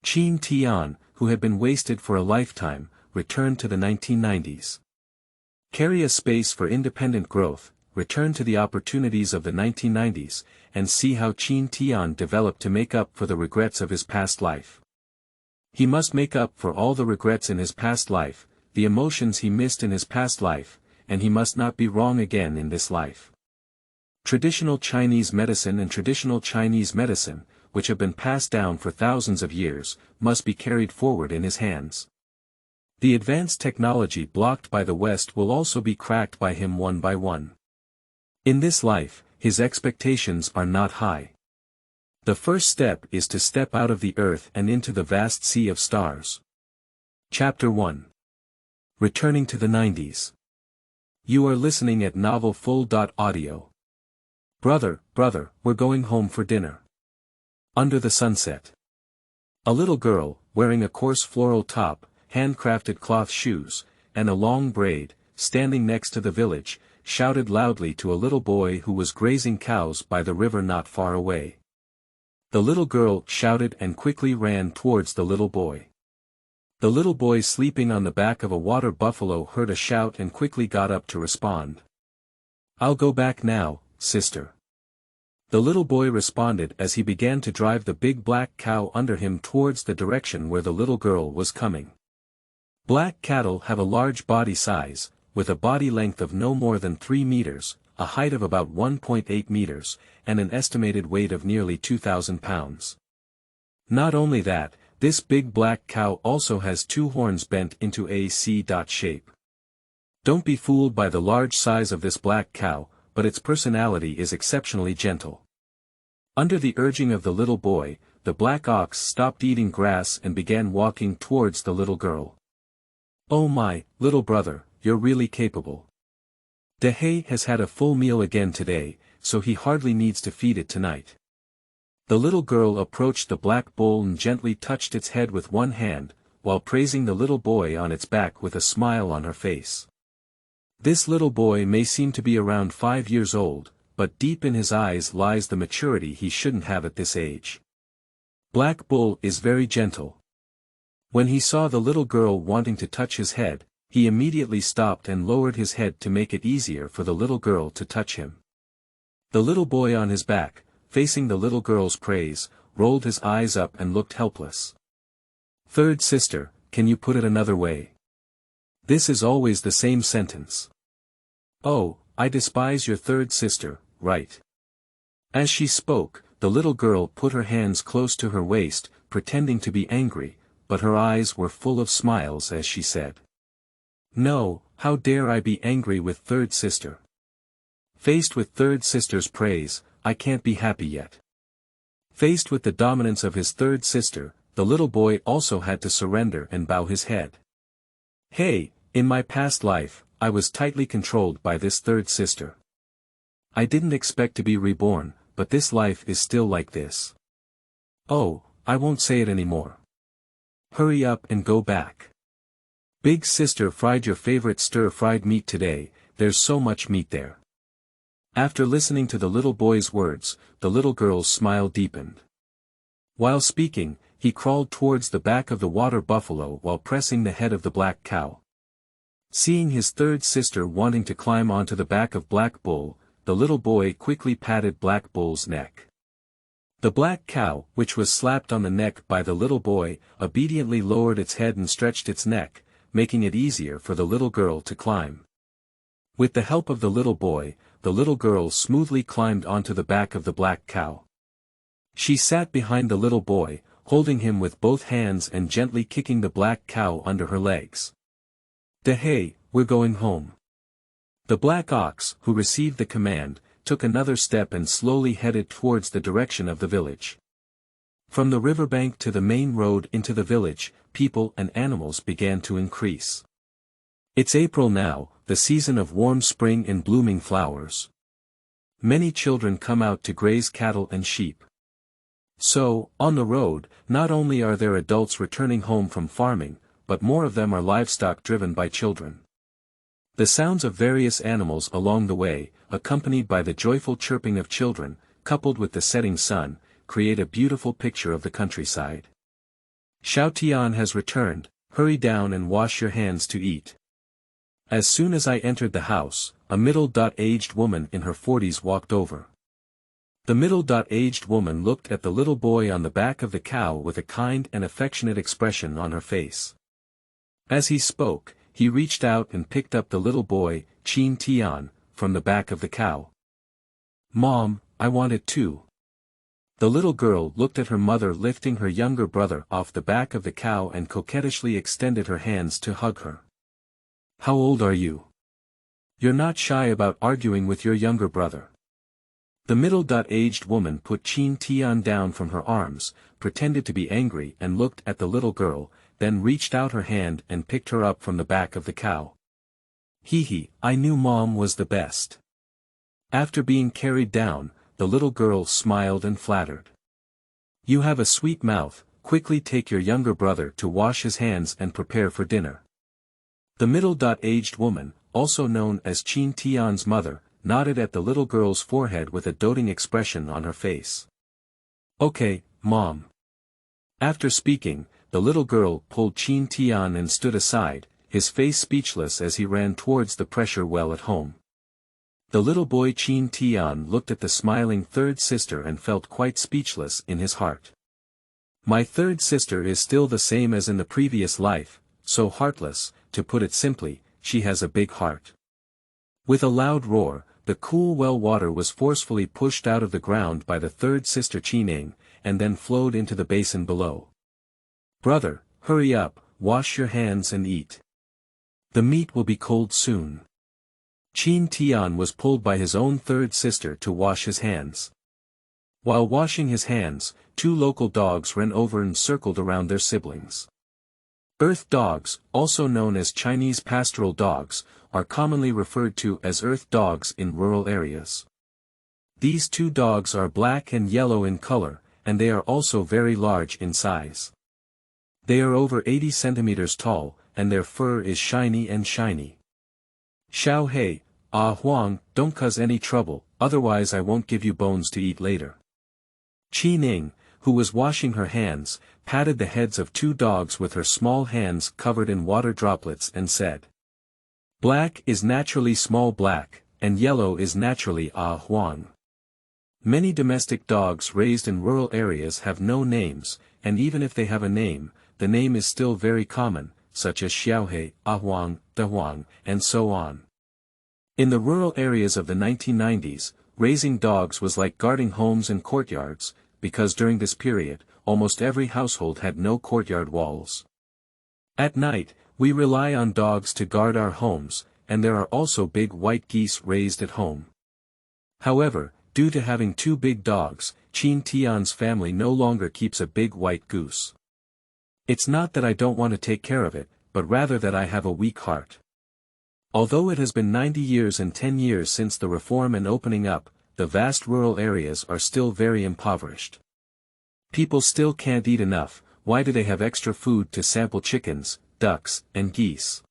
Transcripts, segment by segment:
Qin Tian, who had been wasted for a lifetime, returned to the 1990s. Carry a space for independent growth, return to the opportunities of the 1990s, and see how Qin Tian developed to make up for the regrets of his past life. He must make up for all the regrets in his past life, the emotions he missed in his past life, and he must not be wrong again in this life. Traditional Chinese medicine and traditional Chinese medicine, which have been passed down for thousands of years, must be carried forward in his hands. The advanced technology blocked by the West will also be cracked by him one by one. In this life, his expectations are not high. The first step is to step out of the earth and into the vast sea of stars. Chapter 1. Returning to the 90s. You are listening at novelfull.audio. Brother, we're going home for dinner. Under the sunset. A little girl, wearing a coarse floral top, handcrafted cloth shoes, and a long braid, standing next to the village, shouted loudly to a little boy who was grazing cows by the river not far away. The little girl shouted and quickly ran towards the little boy. The little boy sleeping on the back of a water buffalo heard a shout and quickly got up to respond. "I'll go back now, sister." The little boy responded as he began to drive the big black cow under him towards the direction where the little girl was coming. Black cattle have a large body size, with a body length of no more than 3 meters, a height of about 1.8 meters, and an estimated weight of nearly 2,000 pounds. Not only that, this big black cow also has 2 horns bent into a C-dot shape. Don't be fooled by the large size of this black cow, but its personality is exceptionally gentle. Under the urging of the little boy, the black ox stopped eating grass and began walking towards the little girl. "Oh my, little brother, you're really capable. Dehe has had a full meal again today, so he hardly needs to feed it tonight." The little girl approached the black bull and gently touched its head with one hand, while praising the little boy on its back with a smile on her face. This little boy may seem to be around 5 years old, but deep in his eyes lies the maturity he shouldn't have at this age. Black Bull is very gentle. When he saw the little girl wanting to touch his head, he immediately stopped and lowered his head to make it easier for the little girl to touch him. The little boy on his back, facing the little girl's praise, rolled his eyes up and looked helpless. "Third sister, can you put it another way? This is always the same sentence. Oh, I despise your third sister, right?" As she spoke, the little girl put her hands close to her waist, pretending to be angry, but her eyes were full of smiles as she said, "No, how dare I be angry with third sister? Faced with third sister's praise, I can't be happy yet." Faced with the dominance of his third sister, the little boy also had to surrender and bow his head. "Hey, in my past life, I was tightly controlled by this third sister. I didn't expect to be reborn, but this life is still like this. Oh, I won't say it anymore. Hurry up and go back. Big sister fried your favorite stir-fried meat today, there's so much meat there." After listening to the little boy's words, the little girl's smile deepened. While speaking, he crawled towards the back of the water buffalo while pressing the head of the black cow. Seeing his third sister wanting to climb onto the back of Black Bull, the little boy quickly patted Black Bull's neck. The black cow, which was slapped on the neck by the little boy, obediently lowered its head and stretched its neck, making it easier for the little girl to climb. With the help of the little boy, the little girl smoothly climbed onto the back of the black cow. She sat behind the little boy, holding him with both hands and gently kicking the black cow under her legs. "Dehe, we're going home." The black ox, who received the command, took another step and slowly headed towards the direction of the village. From the riverbank to the main road into the village, people and animals began to increase. It's April now, the season of warm spring and blooming flowers. Many children come out to graze cattle and sheep. So, on the road, not only are there adults returning home from farming, but more of them are livestock driven by children. The sounds of various animals along the way, accompanied by the joyful chirping of children, coupled with the setting sun, create a beautiful picture of the countryside. Xiao Tian has returned, hurry down and wash your hands to eat. As soon as I entered the house, a middle-aged woman in her 40s walked over. The middle-aged woman looked at the little boy on the back of the cow with a kind and affectionate expression on her face. As he spoke, he reached out and picked up the little boy, Qin Tian, from the back of the cow. "Mom, I want it too." The little girl looked at her mother lifting her younger brother off the back of the cow and coquettishly extended her hands to hug her. "How old are you? You're not shy about arguing with your younger brother." The middle-aged woman put Qin Tian down from her arms, pretended to be angry and looked at the little girl, then reached out her hand and picked her up from the back of the cow. "Hee, I knew Mom was the best." After being carried down, the little girl smiled and flattered. "You have a sweet mouth, quickly take your younger brother to wash his hands and prepare for dinner." The middle-aged woman, also known as Qin Tian's mother, nodded at the little girl's forehead with a doting expression on her face. "Okay, Mom." After speaking, the little girl pulled Qin Tian and stood aside, his face speechless as he ran towards the pressure well at home. The little boy Qin Tian looked at the smiling third sister and felt quite speechless in his heart. "My third sister is still the same as in the previous life, so heartless, to put it simply, she has a big heart." With a loud roar, the cool well water was forcefully pushed out of the ground by the third sister Qin, and then flowed into the basin below. "Brother, hurry up, wash your hands and eat. The meat will be cold soon." Qin Tian was pulled by his own third sister to wash his hands. While washing his hands, two local dogs ran over and circled around their siblings. Earth dogs, also known as Chinese pastoral dogs, are commonly referred to as earth dogs in rural areas. These two dogs are black and yellow in color, and they are also very large in size. They are over 80 centimeters tall, and their fur is shiny and shiny. "Xiao Hei, Huang, don't cause any trouble, otherwise I won't give you bones to eat later." Qin, who was washing her hands, patted the heads of two dogs with her small hands covered in water droplets and said, "Black is naturally small black, and yellow is naturally Huang." Many domestic dogs raised in rural areas have no names, and even if they have a name, the name is still very common, such as Xiaohei, Huang, Huang, and so on. In the rural areas of the 1990s, raising dogs was like guarding homes and courtyards, because during this period, almost every household had no courtyard walls. At night, we rely on dogs to guard our homes, and there are also big white geese raised at home. However, due to having two big dogs, Qin Tian's family no longer keeps a big white goose. "It's not that I don't want to take care of it, but rather that I have a weak heart." Although it has been 90 years and 10 years since the reform and opening up, the vast rural areas are still very impoverished. People still can't eat enough. Why do they have extra food to sample chickens, ducks, and geese?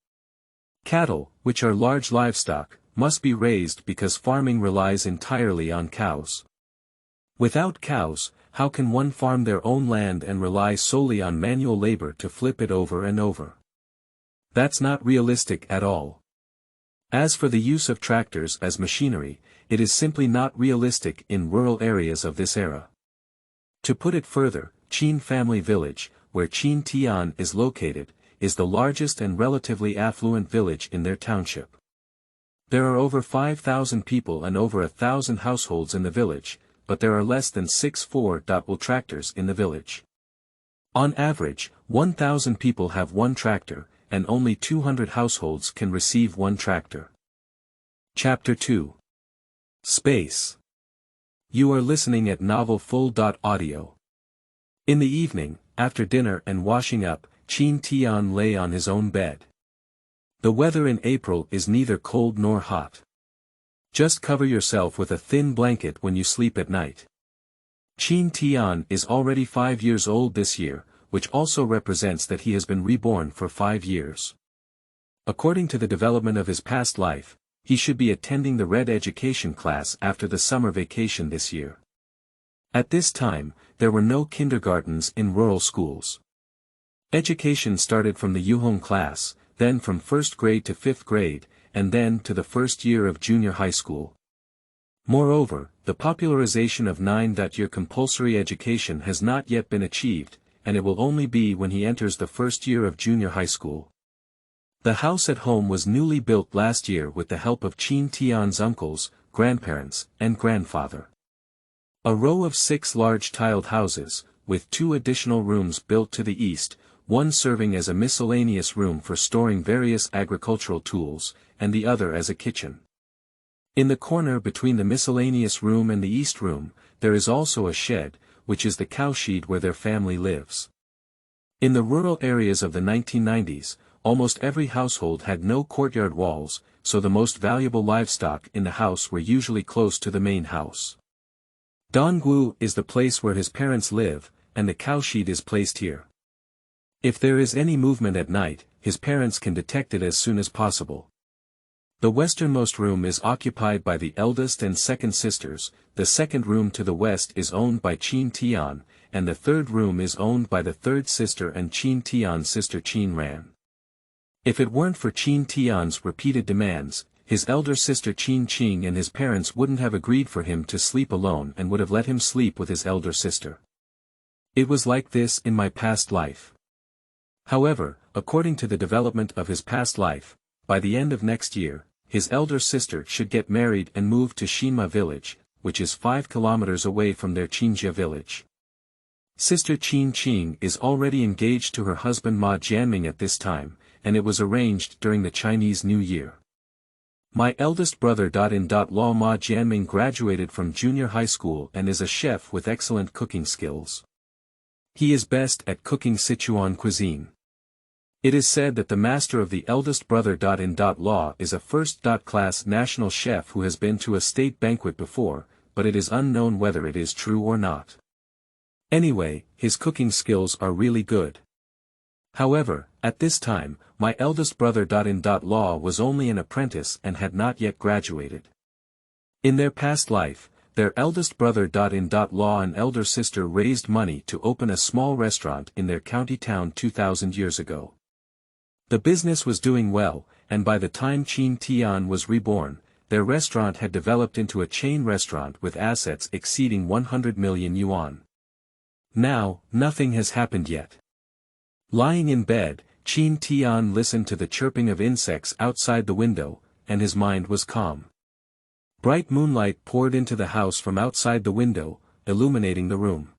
Cattle, which are large livestock, must be raised because farming relies entirely on cows. Without cows, how can one farm their own land and rely solely on manual labor to flip it over and over? That's not realistic at all. As for the use of tractors as machinery, it is simply not realistic in rural areas of this era. To put it further, Qin Family Village, where Qin Tian is located, is the largest and relatively affluent village in their township. There are over 5,000 people and over 1,000 households in the village, but there are less than 6 4-wheel tractors in the village. On average, 1,000 people have one tractor, and only 200 households can receive one tractor. Chapter 2. Space. You are listening at Novel Full.audio. In the evening, after dinner and washing up, Qin Tian lay on his own bed. The weather in April is neither cold nor hot. Just cover yourself with a thin blanket when you sleep at night. Qin Tian is already 5 years old this year, which also represents that he has been reborn for 5 years. According to the development of his past life, he should be attending the Red Education class after the summer vacation this year. At this time, there were no kindergartens in rural schools. Education started from the Yuhong class, then from 1st grade to 5th grade, and then to the first year of junior high school. Moreover, the popularization of 9-year compulsory education has not yet been achieved, and it will only be when he enters the first year of junior high school. The house at home was newly built last year with the help of Qin Tian's uncles, grandparents, and grandfather. A row of 6 large tiled houses, with 2 additional rooms built to the east, one serving as a miscellaneous room for storing various agricultural tools, and the other as a kitchen. In the corner between the miscellaneous room and the east room, there is also a shed, which is the cowshed where their family lives. In the rural areas of the 1990s, almost every household had no courtyard walls, so the most valuable livestock in the house were usually close to the main house. Donggu is the place where his parents live, and the cowshed is placed here. If there is any movement at night, his parents can detect it as soon as possible. The westernmost room is occupied by the eldest and second sisters, the second room to the west is owned by Qin Tian, and the third room is owned by the third sister and Qin Tian's sister Qin Ran. If it weren't for Qin Tian's repeated demands, his elder sister Qin Qing and his parents wouldn't have agreed for him to sleep alone and would have let him sleep with his elder sister. It was like this in my past life. However, according to the development of his past life, by the end of next year, his elder sister should get married and move to Shinma village, which is 5 kilometers away from their Qinjia village. Sister Qin Qing is already engaged to her husband Ma Jianming at this time, and it was arranged during the Chinese New Year. My eldest brother Law Ma Jianming graduated from junior high school and is a chef with excellent cooking skills. He is best at cooking Sichuan cuisine. It is said that the master of the eldest brother Law is a first-class national chef who has been to a state banquet before, but it is unknown whether it is true or not. Anyway, his cooking skills are really good. However, at this time, my eldest brother Law was only an apprentice and had not yet graduated. In their past life, their eldest brother Law and elder sister raised money to open a small restaurant in their county town 2,000 years ago. The business was doing well, and by the time Qin Tian was reborn, their restaurant had developed into a chain restaurant with assets exceeding 100 million yuan. Now, nothing has happened yet. Lying in bed, Qin Tian listened to the chirping of insects outside the window, and his mind was calm. Bright moonlight poured into the house from outside the window, illuminating the room.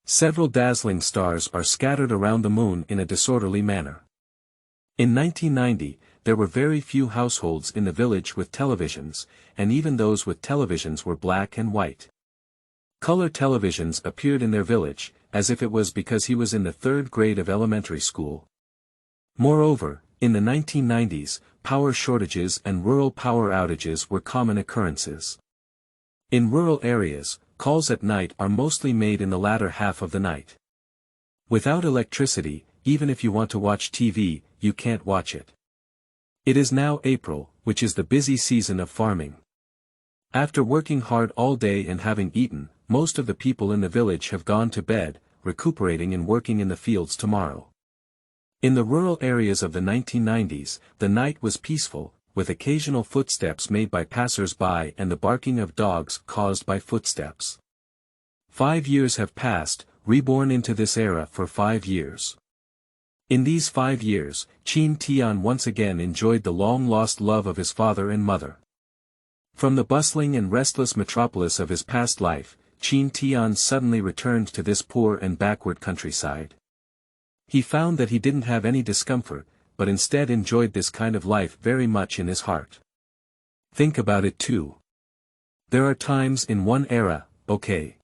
Several dazzling stars are scattered around the moon in a disorderly manner. In 1990, there were very few households in the village with televisions, and even those with televisions were black and white. Color televisions appeared in their village, as if it was because he was in the 3rd grade of elementary school. Moreover, in the 1990s, power shortages and rural power outages were common occurrences. In rural areas, calls at night are mostly made in the latter half of the night. Without electricity, even if you want to watch TV, you can't watch it. It is now April, which is the busy season of farming. After working hard all day and having eaten, most of the people in the village have gone to bed, recuperating and working in the fields tomorrow. In the rural areas of the 1990s, the night was peaceful, with occasional footsteps made by passers-by and the barking of dogs caused by footsteps. 5 years have passed, reborn into this era for 5 years. In these 5 years, Qin Tian once again enjoyed the long-lost love of his father and mother. From the bustling and restless metropolis of his past life, Qin Tian suddenly returned to this poor and backward countryside. He found that he didn't have any discomfort, but instead enjoyed this kind of life very much in his heart. Think about it too. There are times in one era, okay.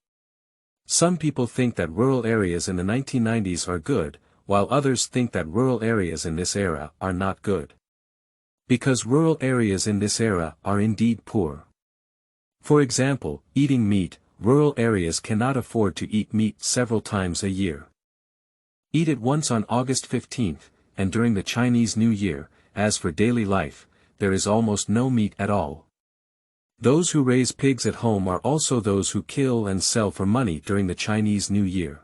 Some people think that rural areas in the 1990s are good, while others think that rural areas in this era are not good. Because rural areas in this era are indeed poor. For example, eating meat, rural areas cannot afford to eat meat several times a year. Eat it once on August 15th, and during the Chinese New Year. As for daily life, there is almost no meat at all. Those who raise pigs at home are also those who kill and sell for money during the Chinese New Year.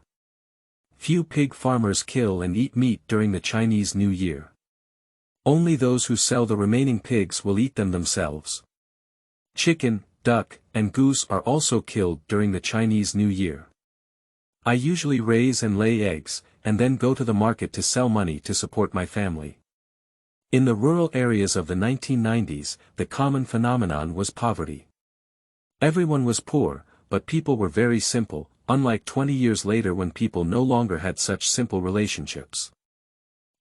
Few pig farmers kill and eat meat during the Chinese New Year. Only those who sell the remaining pigs will eat them themselves. Chicken, duck, and goose are also killed during the Chinese New Year. I usually raise and lay eggs, and then go to the market to sell money to support my family. In the rural areas of the 1990s, the common phenomenon was poverty. Everyone was poor, but people were very simple, unlike 20 years later when people no longer had such simple relationships.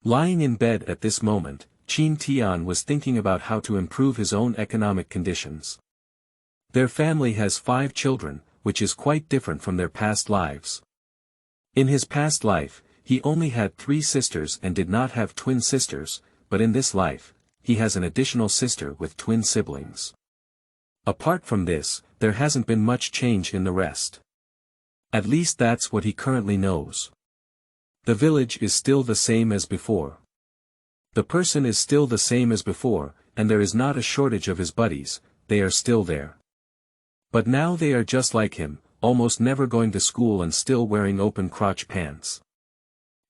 Lying in bed at this moment, Qin Tian was thinking about how to improve his own economic conditions. Their family has 5 children, which is quite different from their past lives. In his past life, he only had 3 sisters and did not have twin sisters, but in this life, he has an additional sister with twin siblings. Apart from this, there hasn't been much change in the rest. At least that's what he currently knows. The village is still the same as before. The person is still the same as before, and there is not a shortage of his buddies, they are still there. But now they are just like him, almost never going to school and still wearing open crotch pants.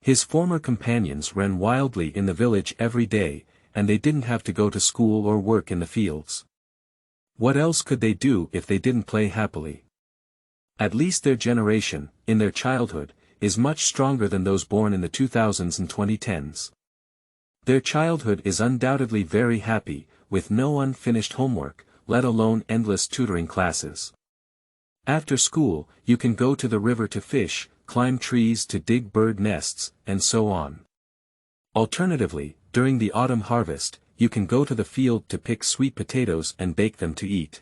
His former companions ran wildly in the village every day, and they didn't have to go to school or work in the fields. What else could they do if they didn't play happily? At least their generation, in their childhood, is much stronger than those born in the 2000s and 2010s. Their childhood is undoubtedly very happy, with no unfinished homework, let alone endless tutoring classes. After school, you can go to the river to fish, climb trees to dig bird nests, and so on. Alternatively, during the autumn harvest, you can go to the field to pick sweet potatoes and bake them to eat.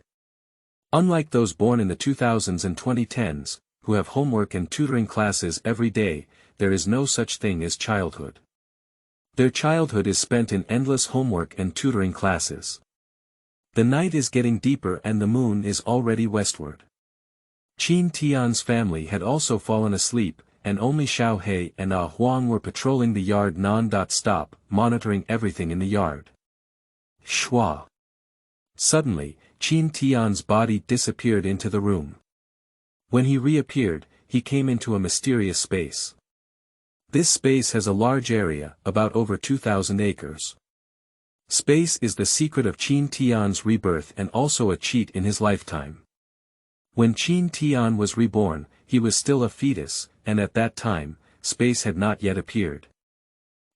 Unlike those born in the 2000s and 2010s, who have homework and tutoring classes every day, there is no such thing as childhood. Their childhood is spent in endless homework and tutoring classes. The night is getting deeper and the moon is already westward. Qin Tian's family had also fallen asleep, and only Xiao He and Ah Huang were patrolling the yard non-stop, monitoring everything in the yard. Shua. Suddenly, Qin Tian's body disappeared into the room. When he reappeared, he came into a mysterious space. This space has a large area, about over 2,000 acres. Space is the secret of Qin Tian's rebirth and also a cheat in his lifetime. When Qin Tian was reborn, he was still a fetus, and at that time, space had not yet appeared.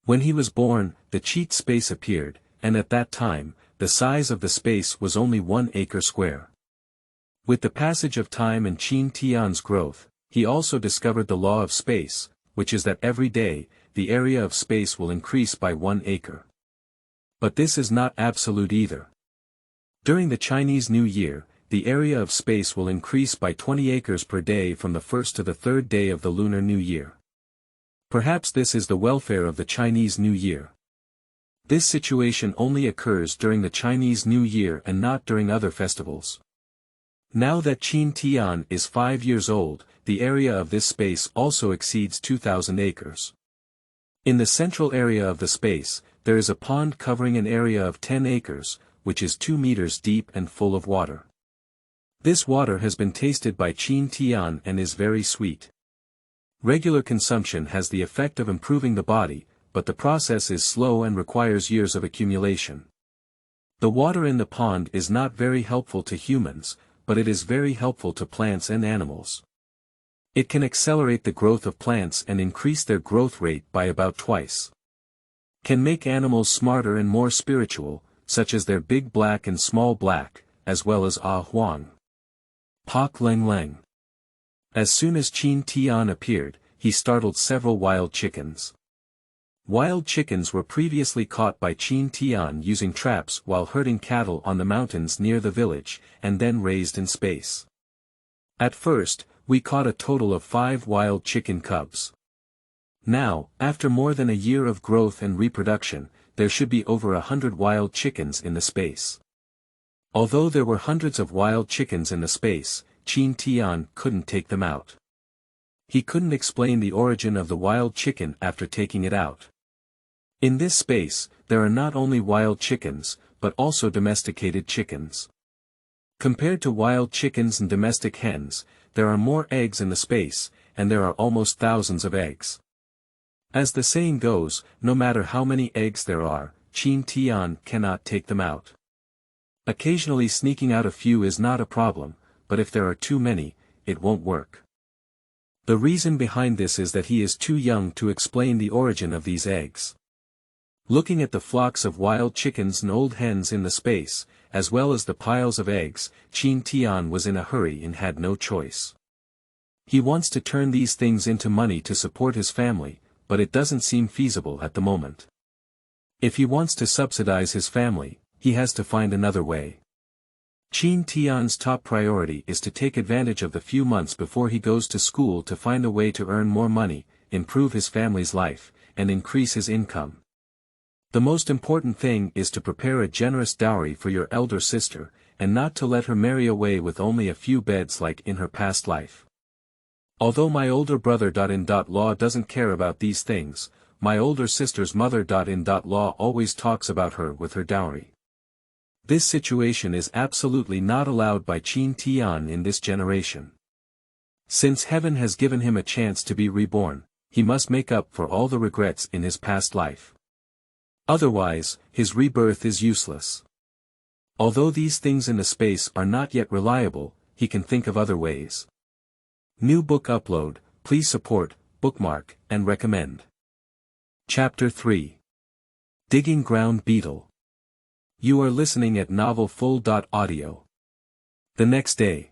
When he was born, the cheat space appeared, and at that time, the size of the space was only 1 acre square. With the passage of time and Qin Tian's growth, he also discovered the law of space, which is that every day, the area of space will increase by 1 acre. But this is not absolute either. During the Chinese New Year, the area of space will increase by 20 acres per day from the first to the third day of the Lunar New Year. Perhaps this is the welfare of the Chinese New Year. This situation only occurs during the Chinese New Year and not during other festivals. Now that Qin Tian is 5 years old, the area of this space also exceeds 2,000 acres. In the central area of the space, there is a pond covering an area of 10 acres, which is 2 meters deep and full of water. This water has been tasted by Qin Tian and is very sweet. Regular consumption has the effect of improving the body, but the process is slow and requires years of accumulation. The water in the pond is not very helpful to humans, but it is very helpful to plants and animals. It can accelerate the growth of plants and increase their growth rate by about twice. Can make animals smarter and more spiritual, such as their big black and small black, as well as Ah Huang. Pak Leng Leng. As soon as Qin Tian appeared, he startled several wild chickens. Wild chickens were previously caught by Qin Tian using traps while herding cattle on the mountains near the village, and then raised in space. At first, we caught a total of 5 wild chicken cubs. Now, after more than a year of growth and reproduction, there should be over 100 wild chickens in the space. Although there were hundreds of wild chickens in the space, Qin Tian couldn't take them out. He couldn't explain the origin of the wild chicken after taking it out. In this space, there are not only wild chickens, but also domesticated chickens. Compared to wild chickens and domestic hens, there are more eggs in the space, and there are almost thousands of eggs. As the saying goes, no matter how many eggs there are, Qin Tian cannot take them out. Occasionally sneaking out a few is not a problem, but if there are too many, it won't work. The reason behind this is that he is too young to explain the origin of these eggs. Looking at the flocks of wild chickens and old hens in the space, as well as the piles of eggs, Qin Tian was in a hurry and had no choice. He wants to turn these things into money to support his family, but it doesn't seem feasible at the moment. If he wants to subsidize his family, he has to find another way. Qin Tian's top priority is to take advantage of the few months before he goes to school to find a way to earn more money, improve his family's life, and increase his income. The most important thing is to prepare a generous dowry for your elder sister, and not to let her marry away with only a few beds like in her past life. Although my older brother.in.law doesn't care about these things, my older sister's mother.in.law always talks about her with her dowry. This situation is absolutely not allowed by Qin Tian in this generation. Since heaven has given him a chance to be reborn, he must make up for all the regrets in his past life. Otherwise, his rebirth is useless. Although these things in the space are not yet reliable, he can think of other ways. New book upload, please support, bookmark, and recommend. Chapter 3. Digging Ground Beetle. You are listening at novelfull.audio. The next day.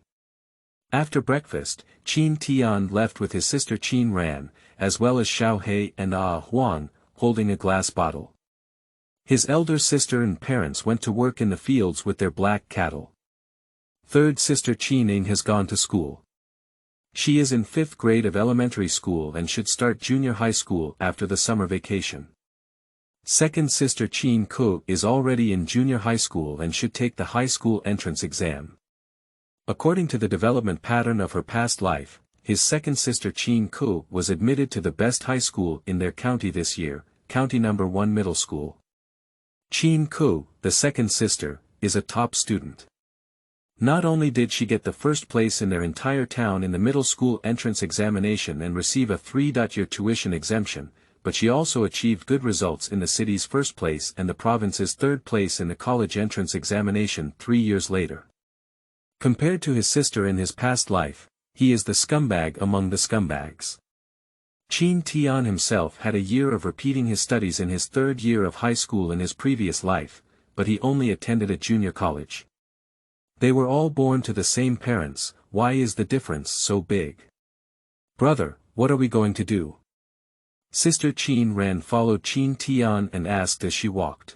After breakfast, Qin Tian left with his sister Qin Ran, as well as Xiao He and Huang, holding a glass bottle. His elder sister and parents went to work in the fields with their black cattle. Third sister Qin Ing has gone to school. She is in 5th grade of elementary school and should start junior high school after the summer vacation. Second sister Qin Ko is already in junior high school and should take the high school entrance exam. According to the development pattern of her past life, his second sister Qin Ko was admitted to the best high school in their county this year, County Number 1 Middle School. Qin Ko, the second sister, is a top student. Not only did she get the first place in their entire town in the middle school entrance examination and receive a 3-year tuition exemption, but she also achieved good results in the city's first place and the province's third place in the college entrance examination 3 years later. Compared to his sister in his past life, he is the scumbag among the scumbags. Qin Tian himself had a year of repeating his studies in his 3rd year of high school in his previous life, but he only attended a junior college. They were all born to the same parents, why is the difference so big? Brother, what are we going to do? Sister Qin Ran followed Qin Tian and asked as she walked.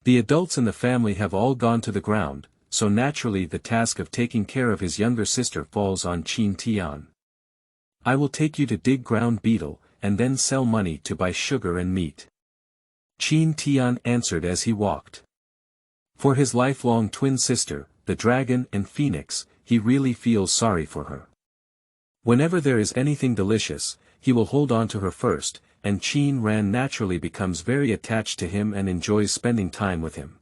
The adults in the family have all gone to the ground, so naturally the task of taking care of his younger sister falls on Qin Tian. I will take you to dig ground beetle, and then sell money to buy sugar and meat. Qin Tian answered as he walked. For his lifelong twin sister, the dragon and phoenix, he really feels sorry for her. Whenever there is anything delicious, he will hold on to her first, and Qin Ran naturally becomes very attached to him and enjoys spending time with him.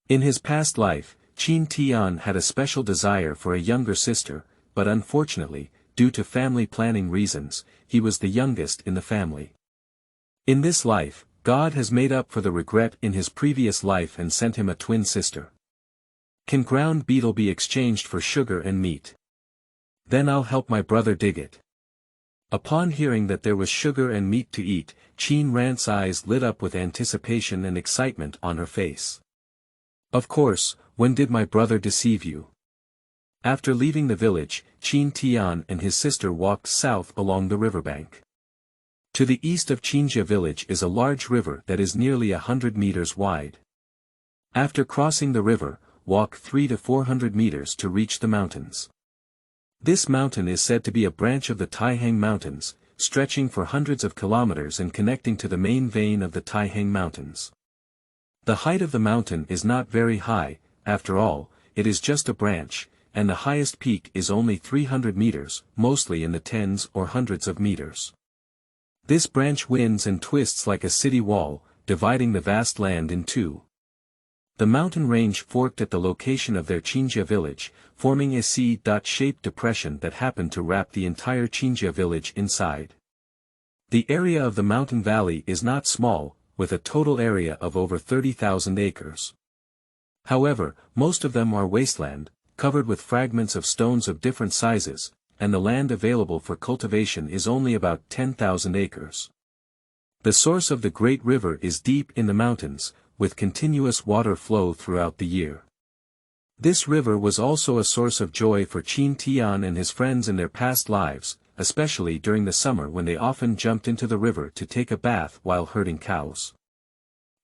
In his past life, Qin Tian had a special desire for a younger sister, but unfortunately, due to family planning reasons, he was the youngest in the family. In this life, God has made up for the regret in his previous life and sent him a twin sister. Can ground beetle be exchanged for sugar and meat? Then I'll help my brother dig it. Upon hearing that there was sugar and meat to eat, Qin Ran's eyes lit up with anticipation and excitement on her face. Of course, when did my brother deceive you? After leaving the village, Qin Tian and his sister walked south along the riverbank. To the east of Qinjia village is a large river that is nearly 100 meters wide. After crossing the river, walk 300 to 400 meters to reach the mountains. This mountain is said to be a branch of the Taihang Mountains, stretching for hundreds of kilometers and connecting to the main vein of the Taihang Mountains. The height of the mountain is not very high, after all, it is just a branch, and the highest peak is only 300 meters, mostly in the tens or hundreds of meters. This branch winds and twists like a city wall, dividing the vast land in two. The mountain range forked at the location of their Qinjia village, forming a C-shaped depression that happened to wrap the entire Qinjia village inside. The area of the mountain valley is not small, with a total area of over 30,000 acres. However, most of them are wasteland, covered with fragments of stones of different sizes, and the land available for cultivation is only about 10,000 acres. The source of the Great River is deep in the mountains, with continuous water flow throughout the year. This river was also a source of joy for Qin Tian and his friends in their past lives, especially during the summer when they often jumped into the river to take a bath while herding cows.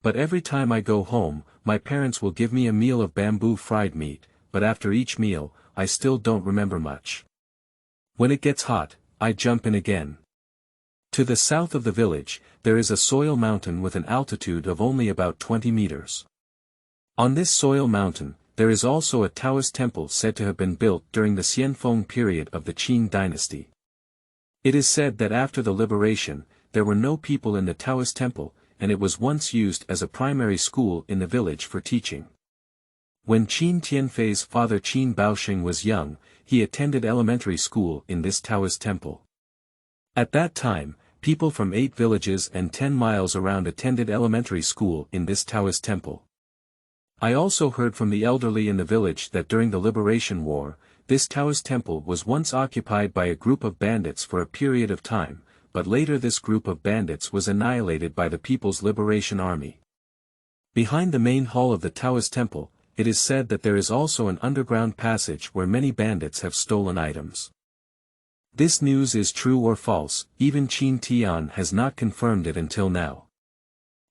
But every time I go home, my parents will give me a meal of bamboo fried meat, but after each meal, I still don't remember much. When it gets hot, I jump in again. To the south of the village, there is a soil mountain with an altitude of only about 20 meters. On this soil mountain, there is also a Taoist temple said to have been built during the Xianfeng period of the Qin dynasty. It is said that after the liberation, there were no people in the Taoist temple, and it was once used as a primary school in the village for teaching. When Qin Tianfei's father Qin Baoxing was young, he attended elementary school in this Taoist temple. At that time, people from 8 villages and 10 miles around attended elementary school in this Taoist temple. I also heard from the elderly in the village that during the Liberation War, this Taoist temple was once occupied by a group of bandits for a period of time, but later this group of bandits was annihilated by the People's Liberation Army. Behind the main hall of the Taoist temple, it is said that there is also an underground passage where many bandits have stolen items. This news is true or false, even Qin Tian has not confirmed it until now.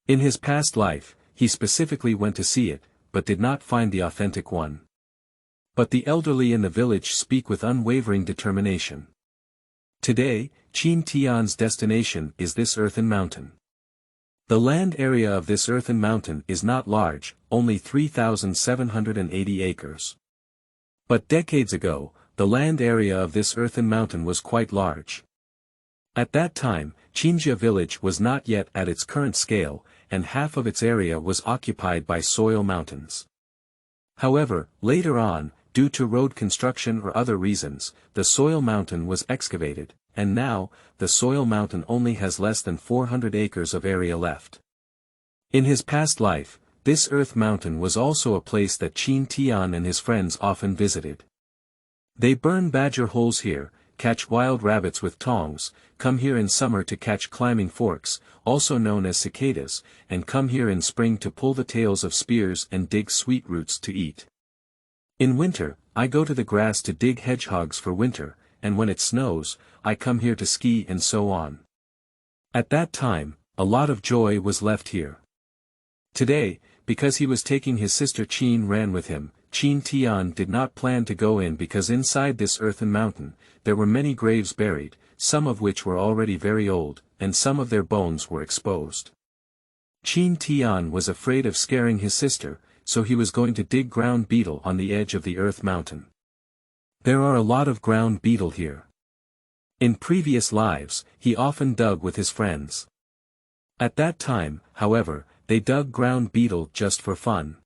In his past life, he specifically went to see it, but did not find the authentic one. But the elderly in the village speak with unwavering determination. Today, Qin Tian's destination is this earthen mountain. The land area of this earthen mountain is not large, only 3,780 acres. But decades ago, the land area of this earthen mountain was quite large. At that time, Qinjia village was not yet at its current scale, and half of its area was occupied by soil mountains. However, later on, due to road construction or other reasons, the soil mountain was excavated, and now, the soil mountain only has less than 400 acres of area left. In his past life, this earth mountain was also a place that Qin Tian and his friends often visited. They burn badger holes here, catch wild rabbits with tongs, come here in summer to catch climbing forks, also known as cicadas, and come here in spring to pull the tails of spears and dig sweet roots to eat. In winter, I go to the grass to dig hedgehogs for winter, and when it snows, I come here to ski and so on. At that time, a lot of joy was left here. Today, because he was taking his sister Qin ran with him, Qin Tian did not plan to go in because inside this earthen mountain, there were many graves buried, some of which were already very old, and some of their bones were exposed. Qin Tian was afraid of scaring his sister, so he was going to dig ground beetle on the edge of the earth mountain. There are a lot of ground beetle here. In previous lives, he often dug with his friends. At that time, however, they dug ground beetle just for fun.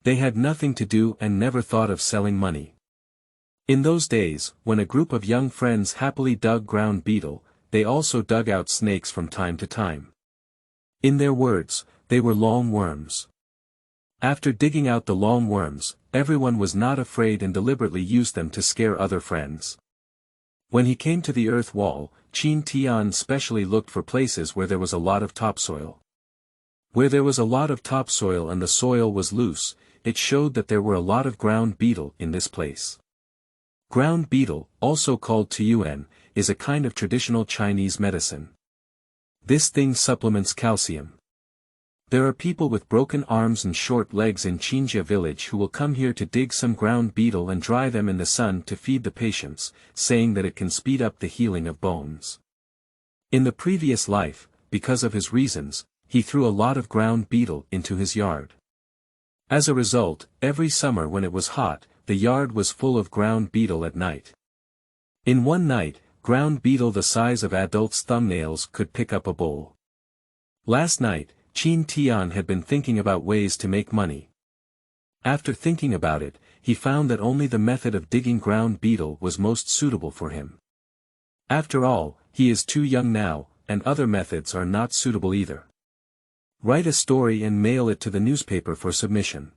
They had nothing to do and never thought of selling money. In those days, when a group of young friends happily dug ground beetle, they also dug out snakes from time to time. In their words, they were long worms. After digging out the long worms, everyone was not afraid and deliberately used them to scare other friends. When he came to the earth wall, Qin Tian specially looked for places where there was a lot of topsoil. Where there was a lot of topsoil and the soil was loose, it showed that there were a lot of ground beetle in this place. Ground beetle, also called tuyuan, is a kind of traditional Chinese medicine. This thing supplements calcium. There are people with broken arms and short legs in Qinjia village who will come here to dig some ground beetle and dry them in the sun to feed the patients, saying that it can speed up the healing of bones. In the previous life, because of his reasons, he threw a lot of ground beetle into his yard. As a result, every summer when it was hot, the yard was full of ground beetle at night. In one night, ground beetle the size of adults' thumbnails could pick up a bowl. Last night, Qin Tian had been thinking about ways to make money, After thinking about it, he found that only the method of digging ground beetle was most suitable for him. After all, he is too young now, and other methods are not suitable either. Write a story and mail it to the newspaper for submission.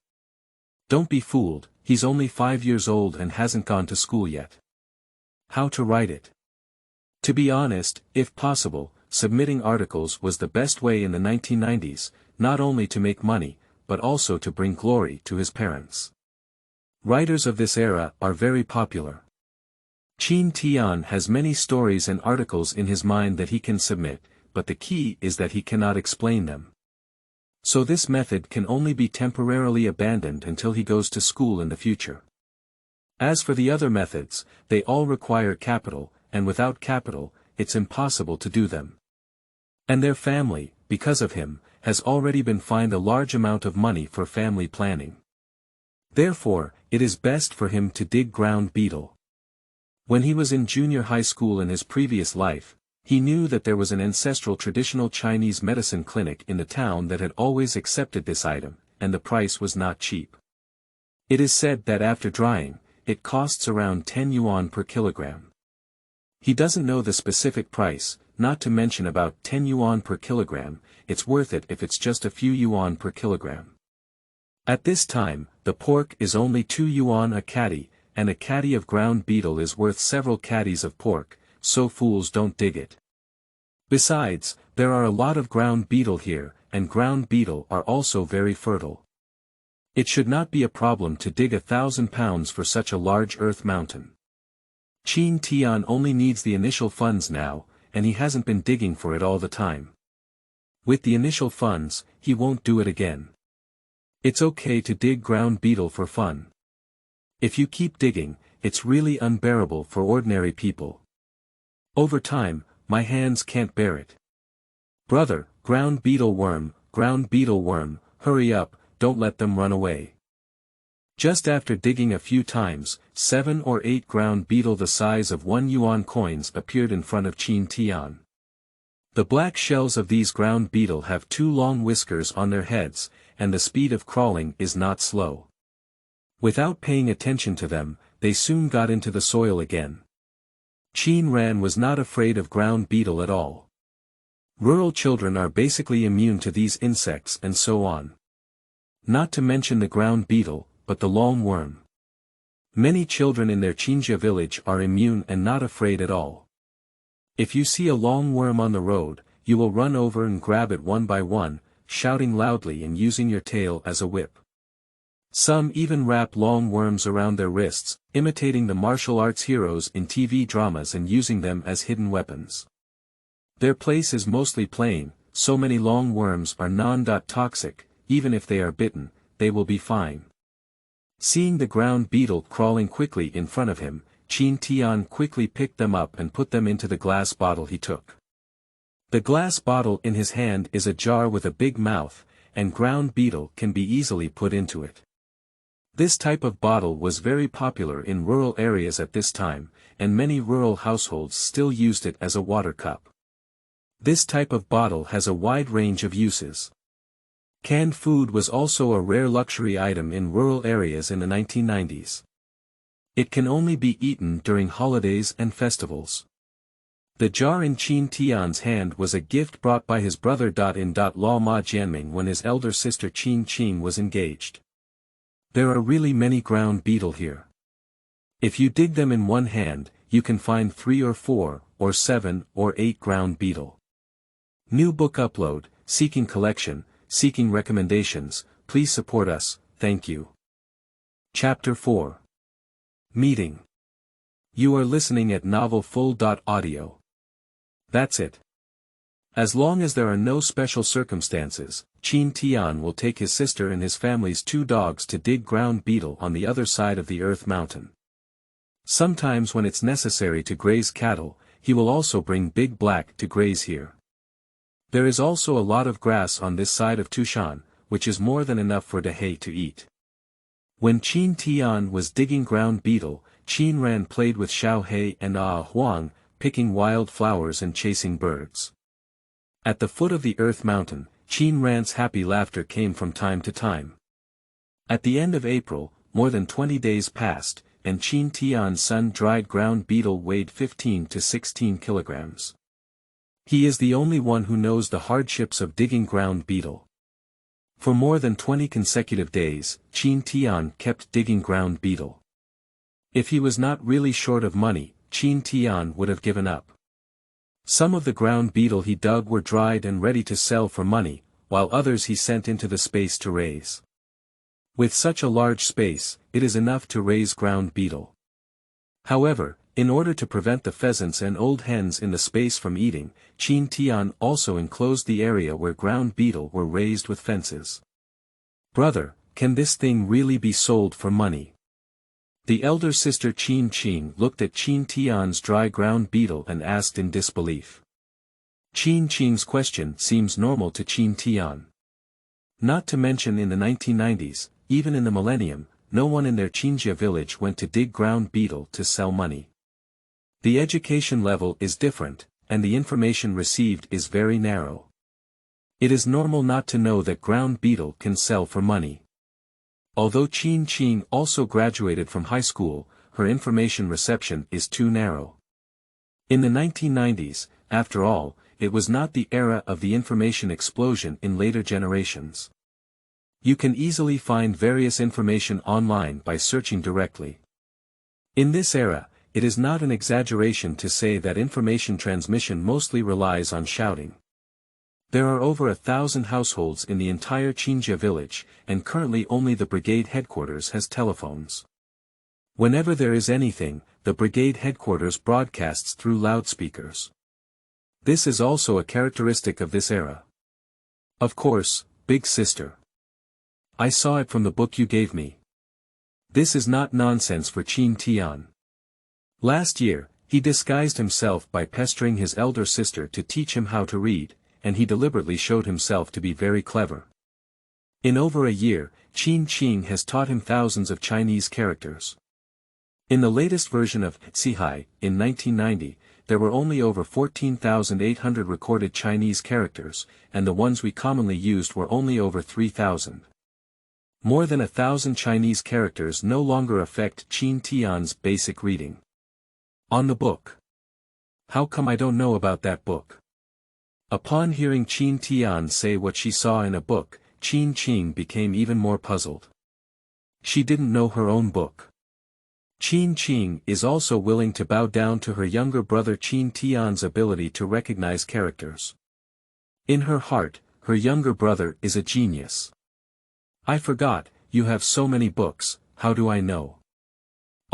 Don't be fooled, he's only 5 years old and hasn't gone to school yet. How to write it? To be honest, if possible, submitting articles was the best way in the 1990s, not only to make money, but also to bring glory to his parents. Writers of this era are very popular. Qin Tian has many stories and articles in his mind that he can submit, but the key is that he cannot explain them. So this method can only be temporarily abandoned until he goes to school in the future. As for the other methods, they all require capital, and without capital, it's impossible to do them. And their family, because of him, has already been fined a large amount of money for family planning. Therefore, it is best for him to dig ground beetle. When he was in junior high school in his previous life, he knew that there was an ancestral traditional Chinese medicine clinic in the town that had always accepted this item, and the price was not cheap. It is said that after drying, it costs around 10 yuan per kilogram. He doesn't know the specific price, not to mention about 10 yuan per kilogram, it's worth it if it's just a few yuan per kilogram. At this time, the pork is only 2 yuan a catty, and a catty of ground beetle is worth several catties of pork, so fools don't dig it. Besides, there are a lot of ground beetle here, and ground beetle are also very fertile. It should not be a problem to dig 1,000 pounds for such a large earth mountain. Qin Tian only needs the initial funds now, and he hasn't been digging for it all the time. With the initial funds, he won't do it again. It's okay to dig ground beetle for fun. If you keep digging, it's really unbearable for ordinary people. Over time, my hands can't bear it. Brother, ground beetle worm, hurry up, don't let them run away. Just after digging a few times, 7 or 8 ground beetle the size of 1 yuan coins appeared in front of Qin Tian. The black shells of these ground beetle have 2 long whiskers on their heads, and the speed of crawling is not slow. Without paying attention to them, they soon got into the soil again. Qin Ran was not afraid of ground beetle at all. Rural children are basically immune to these insects and so on. Not to mention the ground beetle, but the long worm. Many children in their Qinjia village are immune and not afraid at all. If you see a long worm on the road, you will run over and grab it one by one, shouting loudly and using your tail as a whip. Some even wrap long worms around their wrists, imitating the martial arts heroes in TV dramas and using them as hidden weapons. Their place is mostly plain, so many long worms are non-toxic, even if they are bitten, they will be fine. Seeing the ground beetle crawling quickly in front of him, Qin Tian quickly picked them up and put them into the glass bottle he took. The glass bottle in his hand is a jar with a big mouth, and ground beetle can be easily put into it. This type of bottle was very popular in rural areas at this time, and many rural households still used it as a water cup. This type of bottle has a wide range of uses. Canned food was also a rare luxury item in rural areas in the 1990s. It can only be eaten during holidays and festivals. The jar in Qin Tian's hand was a gift brought by his brother in Law Ma Jianming when his elder sister Qin was engaged. There are really many ground beetle here. If you dig them in one hand, you can find 3 or 4, or 7, or 8 ground beetle. New book upload, seeking collection, seeking recommendations, please support us, thank you. Chapter 4. Meeting. You are listening at novelfull.audio. That's it. As long as there are no special circumstances, Qin Tian will take his sister and his family's 2 dogs to dig ground beetle on the other side of the earth mountain. Sometimes when it's necessary to graze cattle, he will also bring Big Black to graze here. There is also a lot of grass on this side of Tushan, which is more than enough for Dehei to eat. When Qin Tian was digging ground beetle, Qin Ran played with Xiao He and Huang, picking wild flowers and chasing birds. At the foot of the earth mountain, Qin Ran's happy laughter came from time to time. At the end of April, more than 20 days passed, and Qin Tian's sun-dried ground beetle weighed 15 to 16 kilograms. He is the only one who knows the hardships of digging ground beetle. For more than 20 consecutive days, Qin Tian kept digging ground beetle. If he was not really short of money, Qin Tian would have given up. Some of the ground beetle he dug were dried and ready to sell for money, while others he sent into the space to raise. With such a large space, it is enough to raise ground beetle. However, in order to prevent the pheasants and old hens in the space from eating, Qin Tian also enclosed the area where ground beetle were raised with fences. "Brother, can this thing really be sold for money?" The elder sister Qin Qing looked at Qin Tian's dry ground beetle and asked in disbelief. Qin Qing's question seems normal to Qin Tian. Not to mention in the 1990s, even in the millennium, no one in their Qinjia village went to dig ground beetle to sell money. The education level is different, and the information received is very narrow. It is normal not to know that ground beetle can sell for money. Although Qin Qing also graduated from high school, her information reception is too narrow. In the 1990s, after all, it was not the era of the information explosion in later generations. You can easily find various information online by searching directly. In this era, it is not an exaggeration to say that information transmission mostly relies on shouting. There are over 1,000 households in the entire Qinjia village, and currently only the brigade headquarters has telephones. Whenever there is anything, the brigade headquarters broadcasts through loudspeakers. This is also a characteristic of this era. Of course, big sister. I saw it from the book you gave me. This is not nonsense for Qin Tian. Last year, he disguised himself by pestering his elder sister to teach him how to read, and he deliberately showed himself to be very clever. In over a year, Qin Qing has taught him thousands of Chinese characters. In the latest version of Zihai, in 1990, there were only over 14,800 recorded Chinese characters, and the ones we commonly used were only over 3,000. More than 1,000 Chinese characters no longer affect Qin Tian's basic reading. On the book. How come I don't know about that book? Upon hearing Qin Tian say what she saw in a book, Qin Qing became even more puzzled. She didn't know her own book. Qin Qing is also willing to bow down to her younger brother Qin Tian's ability to recognize characters. In her heart, her younger brother is a genius. I forgot, you have so many books, how do I know?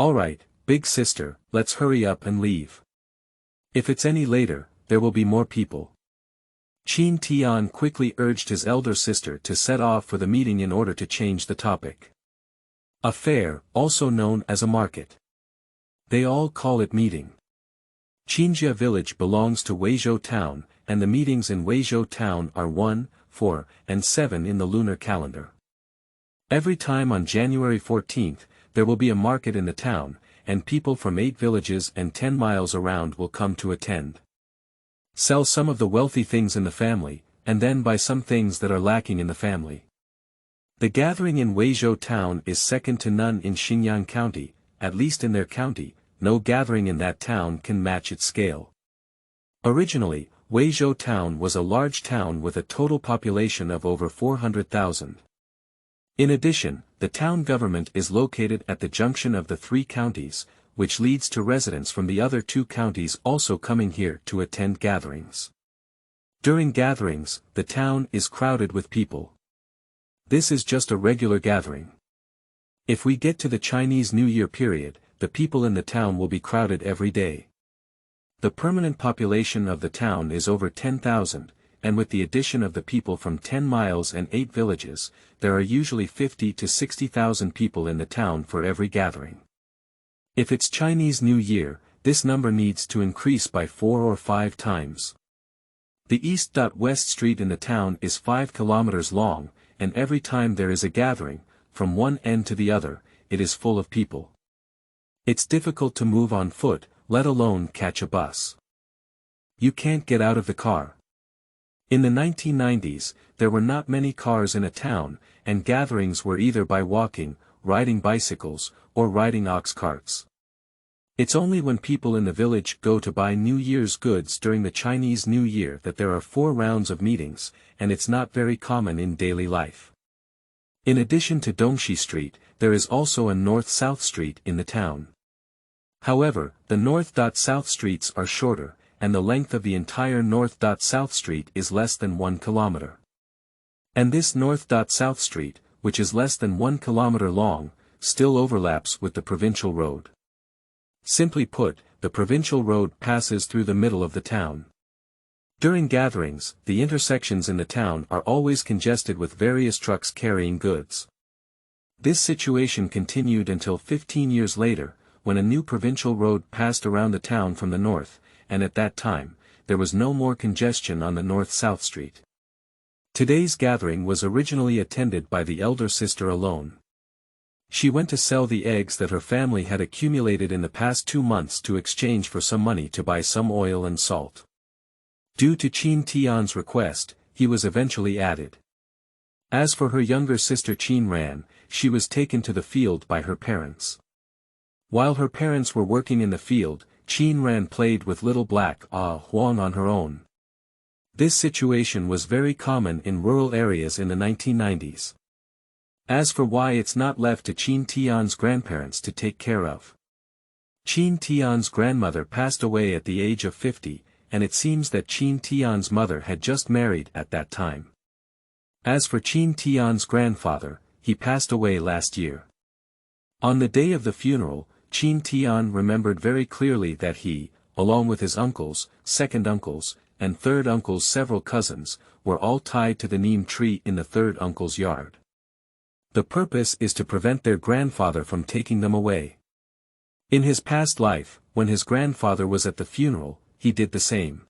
Alright, big sister, let's hurry up and leave. If it's any later, there will be more people. Qin Tian quickly urged his elder sister to set off for the meeting in order to change the topic. A fair, also known as a market. They all call it meeting. Qinjia village belongs to Weizhou town, and the meetings in Weizhou town are 1, 4, and 7 in the lunar calendar. Every time on January 14th, there will be a market in the town, and people from 8 villages and 10 miles around will come to attend. Sell some of the wealthy things in the family, and then buy some things that are lacking in the family. The gathering in Weizhou town is second to none in Xinjiang County, at least in their county, no gathering in that town can match its scale. Originally, Weizhou town was a large town with a total population of over 400,000. In addition, the town government is located at the junction of the 3 counties, which leads to residents from the other 2 counties also coming here to attend gatherings. During gatherings, the town is crowded with people. This is just a regular gathering. If we get to the Chinese New Year period, the people in the town will be crowded every day. The permanent population of the town is over 10,000, and with the addition of the people from 10 miles and 8 villages, there are usually 50 to 60,000 people in the town for every gathering. If it's Chinese New Year, this number needs to increase by 4 or 5 times. The east-west street in the town is 5 kilometers long, and every time there is a gathering, from one end to the other, it is full of people. It's difficult to move on foot, let alone catch a bus. You can't get out of the car. In the 1990s, there were not many cars in a town, and gatherings were either by walking, riding bicycles, or riding ox carts. It's only when people in the village go to buy New Year's goods during the Chinese New Year that there are 4 rounds of meetings, and it's not very common in daily life. In addition to Dongxi Street, there is also a North-South Street in the town. However, the North-South streets are shorter, and the length of the entire North-South Street is less than 1 kilometer. And this North-South Street, which is less than 1 kilometer long, still overlaps with the provincial road. Simply put, the provincial road passes through the middle of the town. During gatherings, the intersections in the town are always congested with various trucks carrying goods. This situation continued until 15 years later, when a new provincial road passed around the town from the north, and at that time, there was no more congestion on the North-South Street. Today's gathering was originally attended by the elder sister alone. She went to sell the eggs that her family had accumulated in the past 2 months to exchange for some money to buy some oil and salt. Due to Qin Tian's request, he was eventually added. As for her younger sister Qin Ran, she was taken to the field by her parents. While her parents were working in the field, Qin Ran played with little black Huang on her own. This situation was very common in rural areas in the 1990s. As for why it's not left to Qin Tian's grandparents to take care of. Qin Tian's grandmother passed away at the age of 50, and it seems that Qin Tian's mother had just married at that time. As for Qin Tian's grandfather, he passed away last year. On the day of the funeral, Qin Tian remembered very clearly that he, along with his uncles, second uncles, and third uncle's several cousins, were all tied to the neem tree in the third uncle's yard. The purpose is to prevent their grandfather from taking them away. In his past life, when his grandfather was at the funeral, he did the same.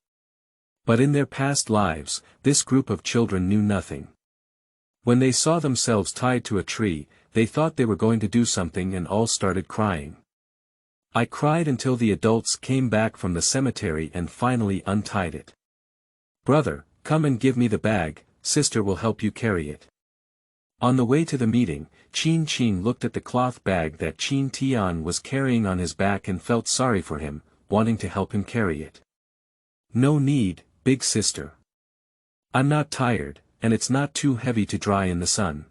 But in their past lives, this group of children knew nothing. When they saw themselves tied to a tree, they thought they were going to do something and all started crying. I cried until the adults came back from the cemetery and finally untied it. "Brother, come and give me the bag, sister will help you carry it." On the way to the meeting, Qin looked at the cloth bag that Qin Tian was carrying on his back and felt sorry for him, wanting to help him carry it. "No need, big sister. I'm not tired, and it's not too heavy to dry in the sun.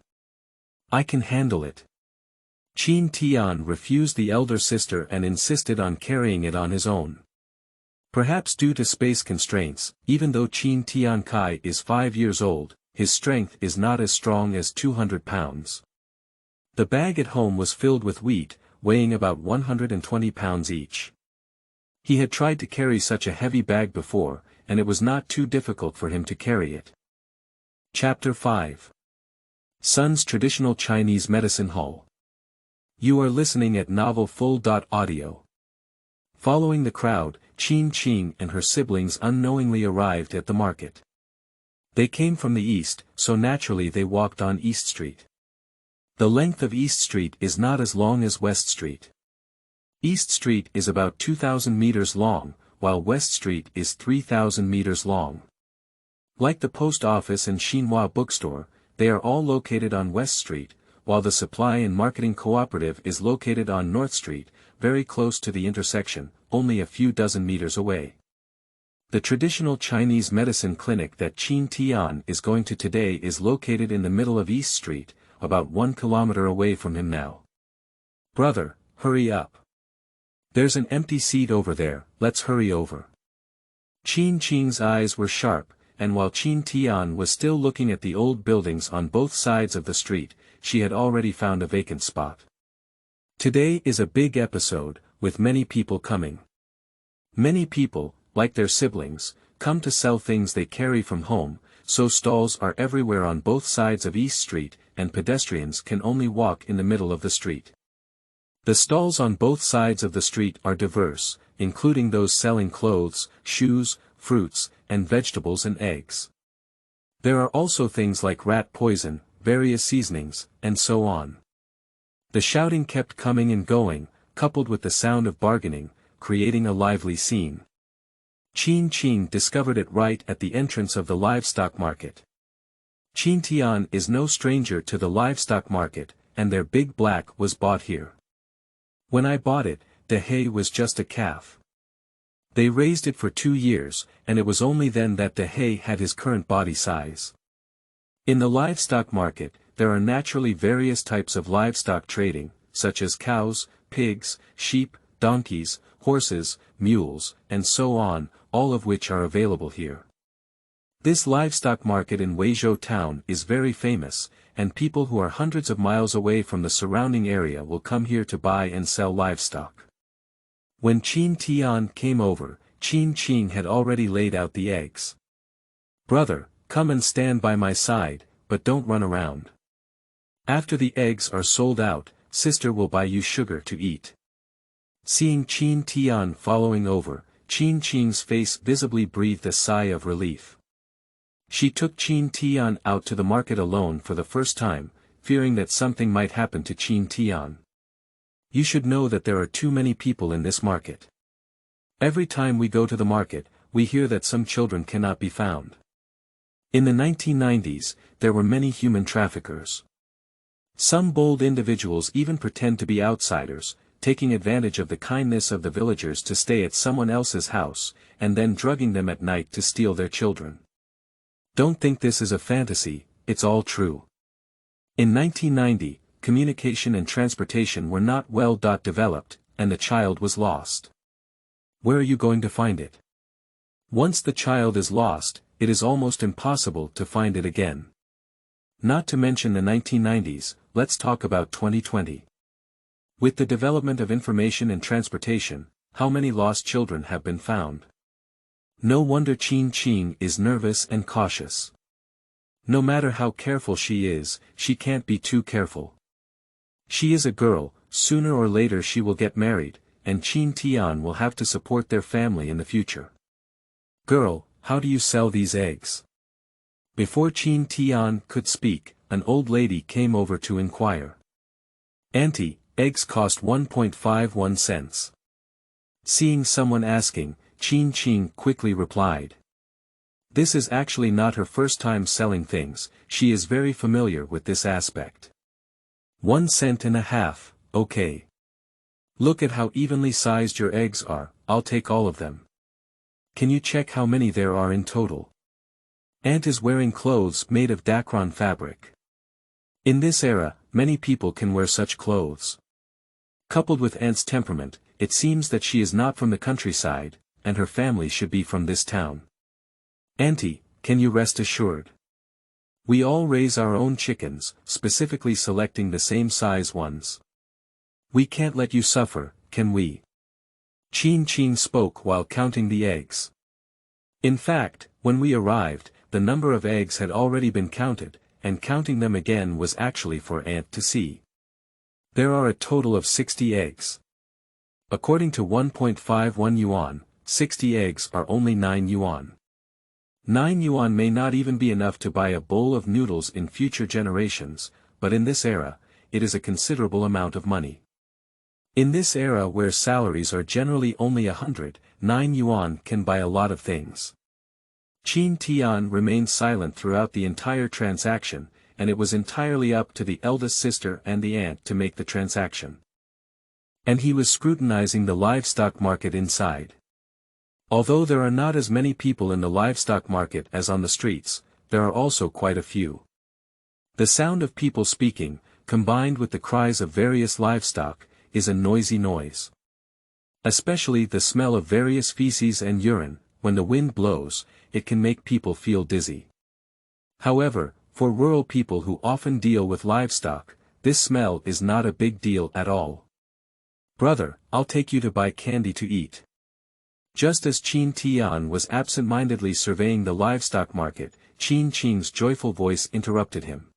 I can handle it." Qin Tian refused the elder sister and insisted on carrying it on his own. Perhaps due to space constraints, even though Qin Tian Kai is 5 years old, his strength is not as strong as 200 pounds. The bag at home was filled with wheat, weighing about 120 pounds each. He had tried to carry such a heavy bag before, and it was not too difficult for him to carry it. Chapter 5. Sun's Traditional Chinese Medicine Hall. You are listening at novelfull.audio. Following the crowd, Qin and her siblings unknowingly arrived at the market. They came from the east, so naturally they walked on East Street. The length of East Street is not as long as West Street. East Street is about 2,000 meters long, while West Street is 3,000 meters long. Like the post office and Xinhua bookstore, they are all located on West Street, while the supply and marketing cooperative is located on North Street, very close to the intersection, only a few dozen meters away. The traditional Chinese medicine clinic that Qin Tian is going to today is located in the middle of East Street, about 1 kilometer away from him now. "Brother, hurry up. There's an empty seat over there, let's hurry over." Qin's eyes were sharp, and while Qin Tian was still looking at the old buildings on both sides of the street, she had already found a vacant spot. Today is a big episode, with many people coming. Many people, like their siblings, come to sell things they carry from home, so stalls are everywhere on both sides of East Street, and pedestrians can only walk in the middle of the street. The stalls on both sides of the street are diverse, including those selling clothes, shoes, fruits, and vegetables and eggs. There are also things like rat poison, various seasonings, and so on. The shouting kept coming and going, coupled with the sound of bargaining, creating a lively scene. Qin Tian discovered it right at the entrance of the livestock market. Qin Tian is no stranger to the livestock market, and their big black was bought here. When I bought it, the hay was just a calf. They raised it for 2 years, and it was only then that the hay had his current body size. In the livestock market, there are naturally various types of livestock trading, such as cows, pigs, sheep, donkeys, horses, mules, and so on, all of which are available here. This livestock market in Weizhou town is very famous, and people who are hundreds of miles away from the surrounding area will come here to buy and sell livestock. When Qin Tian came over, Qin Tian had already laid out the eggs. "Brother, come and stand by my side, but don't run around. After the eggs are sold out, sister will buy you sugar to eat." Seeing Qin Tian following over, Qin Tian's face visibly breathed a sigh of relief. She took Qin Tian out to the market alone for the first time, fearing that something might happen to Qin Tian. "You should know that there are too many people in this market. Every time we go to the market, we hear that some children cannot be found." In the 1990s, there were many human traffickers. Some bold individuals even pretend to be outsiders, taking advantage of the kindness of the villagers to stay at someone else's house, and then drugging them at night to steal their children. Don't think this is a fantasy, it's all true. In 1990, communication and transportation were not well developed, and the child was lost. Where are you going to find it? Once the child is lost, it is almost impossible to find it again. Not to mention the 1990s, let's talk about 2020. With the development of information and transportation, how many lost children have been found? No wonder Qin Tian is nervous and cautious. No matter how careful she is, she can't be too careful. She is a girl, sooner or later she will get married, and Qin Tian will have to support their family in the future. "Girl, how do you sell these eggs?" Before Qin Tian could speak, an old lady came over to inquire. "Auntie, eggs cost 1.51 cents. Seeing someone asking, Qin Tian quickly replied. This is actually not her first time selling things, she is very familiar with this aspect. 1.5 cents, okay. Look at how evenly sized your eggs are, I'll take all of them. Can you check how many there are in total? Aunt is wearing clothes made of Dacron fabric. In this era, many people can wear such clothes. Coupled with Aunt's temperament, it seems that she is not from the countryside, and her family should be from this town. Auntie, can you rest assured? We all raise our own chickens, specifically selecting the same size ones. We can't let you suffer, can we? Qin Tian spoke while counting the eggs. In fact, when we arrived, the number of eggs had already been counted, and counting them again was actually for Aunt to see. There are a total of 60 eggs. According to 1.51 yuan, 60 eggs are only 9 yuan. 9 yuan may not even be enough to buy a bowl of noodles in future generations, but in this era, it is a considerable amount of money. In this era where salaries are generally only 100, 9 yuan can buy a lot of things. Qin Tian remained silent throughout the entire transaction, and it was entirely up to the eldest sister and the aunt to make the transaction. And he was scrutinizing the livestock market inside. Although there are not as many people in the livestock market as on the streets, there are also quite a few. The sound of people speaking, combined with the cries of various livestock, is a noisy noise. Especially the smell of various feces and urine, when the wind blows, it can make people feel dizzy. However, for rural people who often deal with livestock, this smell is not a big deal at all. Brother, I'll take you to buy candy to eat. Just as Qin Tian was absent-mindedly surveying the livestock market, Qin Tian's joyful voice interrupted him.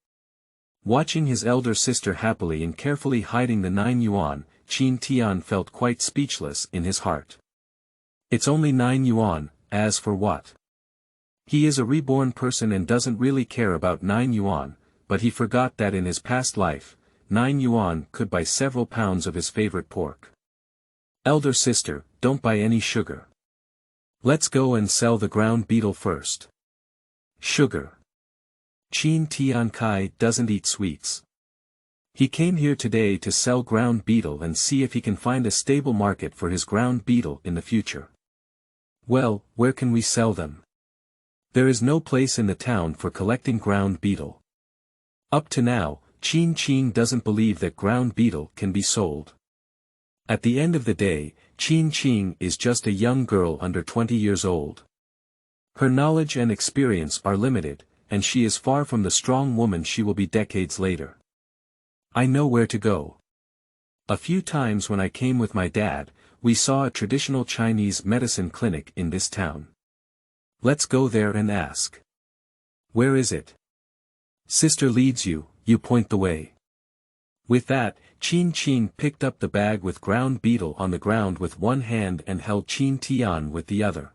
Watching his elder sister happily and carefully hiding the 9 yuan, Qin Tian felt quite speechless in his heart. It's only 9 yuan, as for what? He is a reborn person and doesn't really care about 9 yuan, but he forgot that in his past life, 9 yuan could buy several pounds of his favorite pork. Elder sister, don't buy any sugar. Let's go and sell the ground beetle first. Sugar. Qin Tian Kai doesn't eat sweets. He came here today to sell ground beetle and see if he can find a stable market for his ground beetle in the future. Well, where can we sell them? There is no place in the town for collecting ground beetle. Up to now, Qin doesn't believe that ground beetle can be sold. At the end of the day, Qin is just a young girl under 20 years old. Her knowledge and experience are limited, and she is far from the strong woman she will be decades later. I know where to go. A few times when I came with my dad, we saw a traditional Chinese medicine clinic in this town. Let's go there and ask. Where is it? Sister leads you, you point the way. With that, Qin picked up the bag with ground beetle on the ground with one hand and held Qin Tian with the other.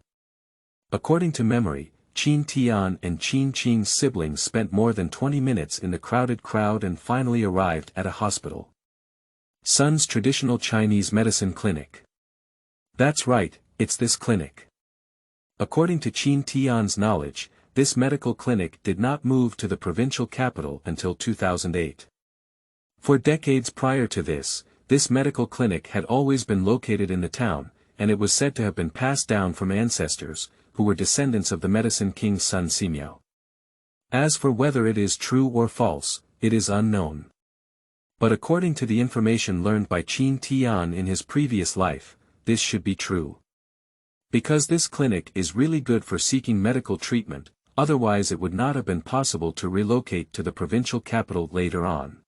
According to memory, Qin Tian and Qin's siblings spent more than 20 minutes in the crowded crowd and finally arrived at a hospital. Sun's traditional Chinese medicine clinic. That's right, it's this clinic. According to Qin Tian's knowledge, this medical clinic did not move to the provincial capital until 2008. For decades prior to this medical clinic had always been located in the town, and it was said to have been passed down from ancestors, who were descendants of the medicine king's son Simiao. As for whether it is true or false, it is unknown. But according to the information learned by Qin Tian in his previous life, this should be true. Because this clinic is really good for seeking medical treatment, otherwise it would not have been possible to relocate to the provincial capital later on.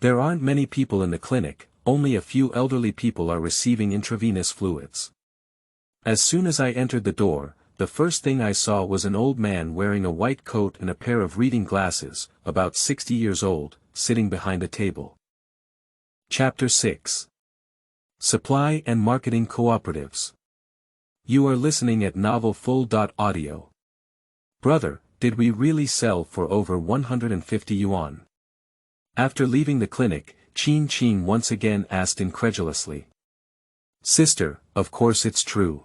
There aren't many people in the clinic, only a few elderly people are receiving intravenous fluids. As soon as I entered the door, the first thing I saw was an old man wearing a white coat and a pair of reading glasses, about 60 years old, sitting behind a table. Chapter 6. Supply and Marketing Cooperatives. You are listening at novelfull.audio. Brother, did we really sell for over 150 yuan? After leaving the clinic, Qin once again asked incredulously. Sister, of course it's true.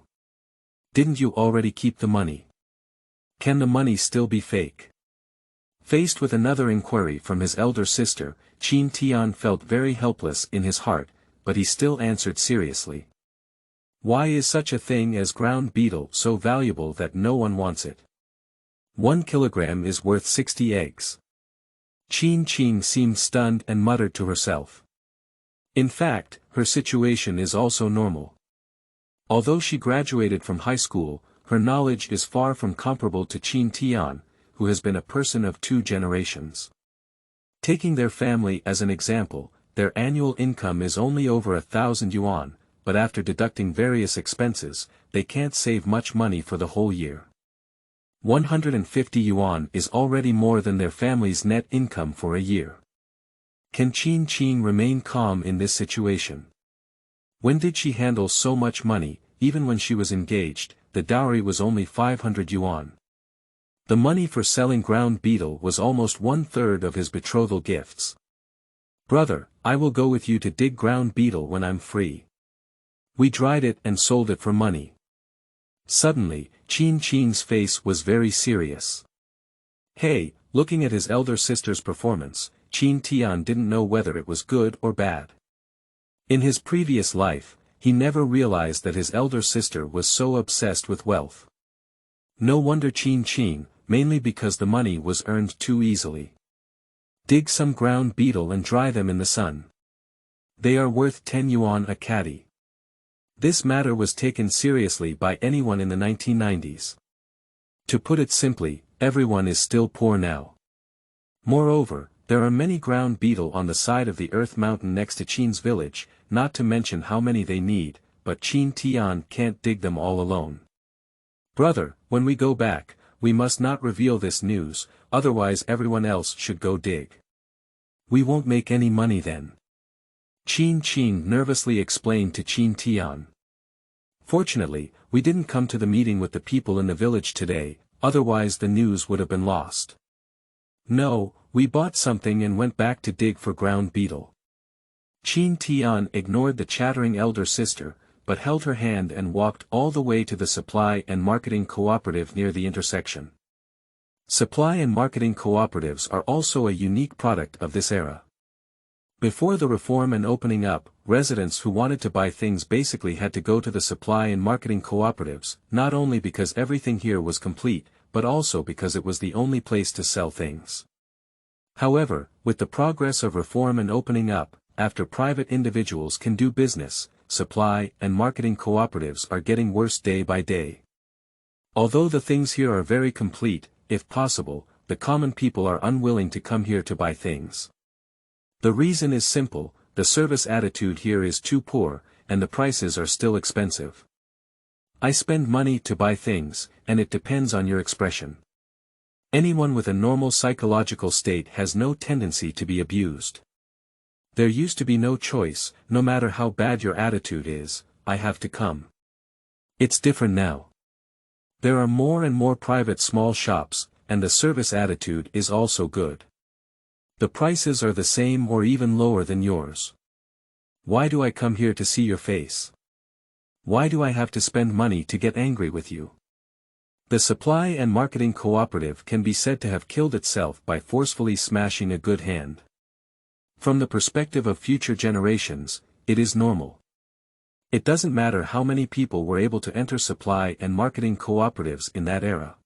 Didn't you already keep the money? Can the money still be fake? Faced with another inquiry from his elder sister, Qin Tian felt very helpless in his heart, but he still answered seriously. Why is such a thing as ground beetle so valuable that no one wants it? 1 kilogram is worth 60 eggs. Qin seemed stunned and muttered to herself. In fact, her situation is also normal. Although she graduated from high school, her knowledge is far from comparable to Qin Tian, who has been a person of 2 generations. Taking their family as an example, their annual income is only over 1,000 yuan, but after deducting various expenses, they can't save much money for the whole year. 150 yuan is already more than their family's net income for a year. Can Qin remain calm in this situation? When did she handle so much money? Even when she was engaged, the dowry was only 500 yuan. The money for selling ground beetle was almost 1/3 of his betrothal gifts. Brother, I will go with you to dig ground beetle when I'm free. We dried it and sold it for money. Suddenly, Qin's face was very serious. Hey, looking at his elder sister's performance, Qin Tian didn't know whether it was good or bad. In his previous life, he never realized that his elder sister was so obsessed with wealth. No wonder Qin, mainly because the money was earned too easily. Dig some ground beetle and dry them in the sun. They are worth 10 yuan a caddy. This matter was taken seriously by anyone in the 1990s. To put it simply, everyone is still poor now. Moreover, there are many ground beetle on the side of the earth mountain next to Qin's village, not to mention how many they need, but Qin Tian can't dig them all alone. Brother, when we go back, we must not reveal this news, otherwise everyone else should go dig. We won't make any money then. Qin nervously explained to Qin Tian. Fortunately, we didn't come to the meeting with the people in the village today, otherwise the news would have been lost. No, we bought something and went back to dig for ground beetle. Qin Tian ignored the chattering elder sister, but held her hand and walked all the way to the supply and marketing cooperative near the intersection. Supply and marketing cooperatives are also a unique product of this era. Before the reform and opening up, residents who wanted to buy things basically had to go to the supply and marketing cooperatives, not only because everything here was complete, but also because it was the only place to sell things. However, with the progress of reform and opening up, after private individuals can do business, supply and marketing cooperatives are getting worse day by day. Although the things here are very complete, if possible, the common people are unwilling to come here to buy things. The reason is simple: the service attitude here is too poor, and the prices are still expensive. I spend money to buy things, and it depends on your expression. Anyone with a normal psychological state has no tendency to be abused. There used to be no choice, no matter how bad your attitude is, I have to come. It's different now. There are more and more private small shops, and the service attitude is also good. The prices are the same or even lower than yours. Why do I come here to see your face? Why do I have to spend money to get angry with you? The supply and marketing cooperative can be said to have killed itself by forcefully smashing a good hand. From the perspective of future generations, it is normal. It doesn't matter how many people were able to enter supply and marketing cooperatives in that era.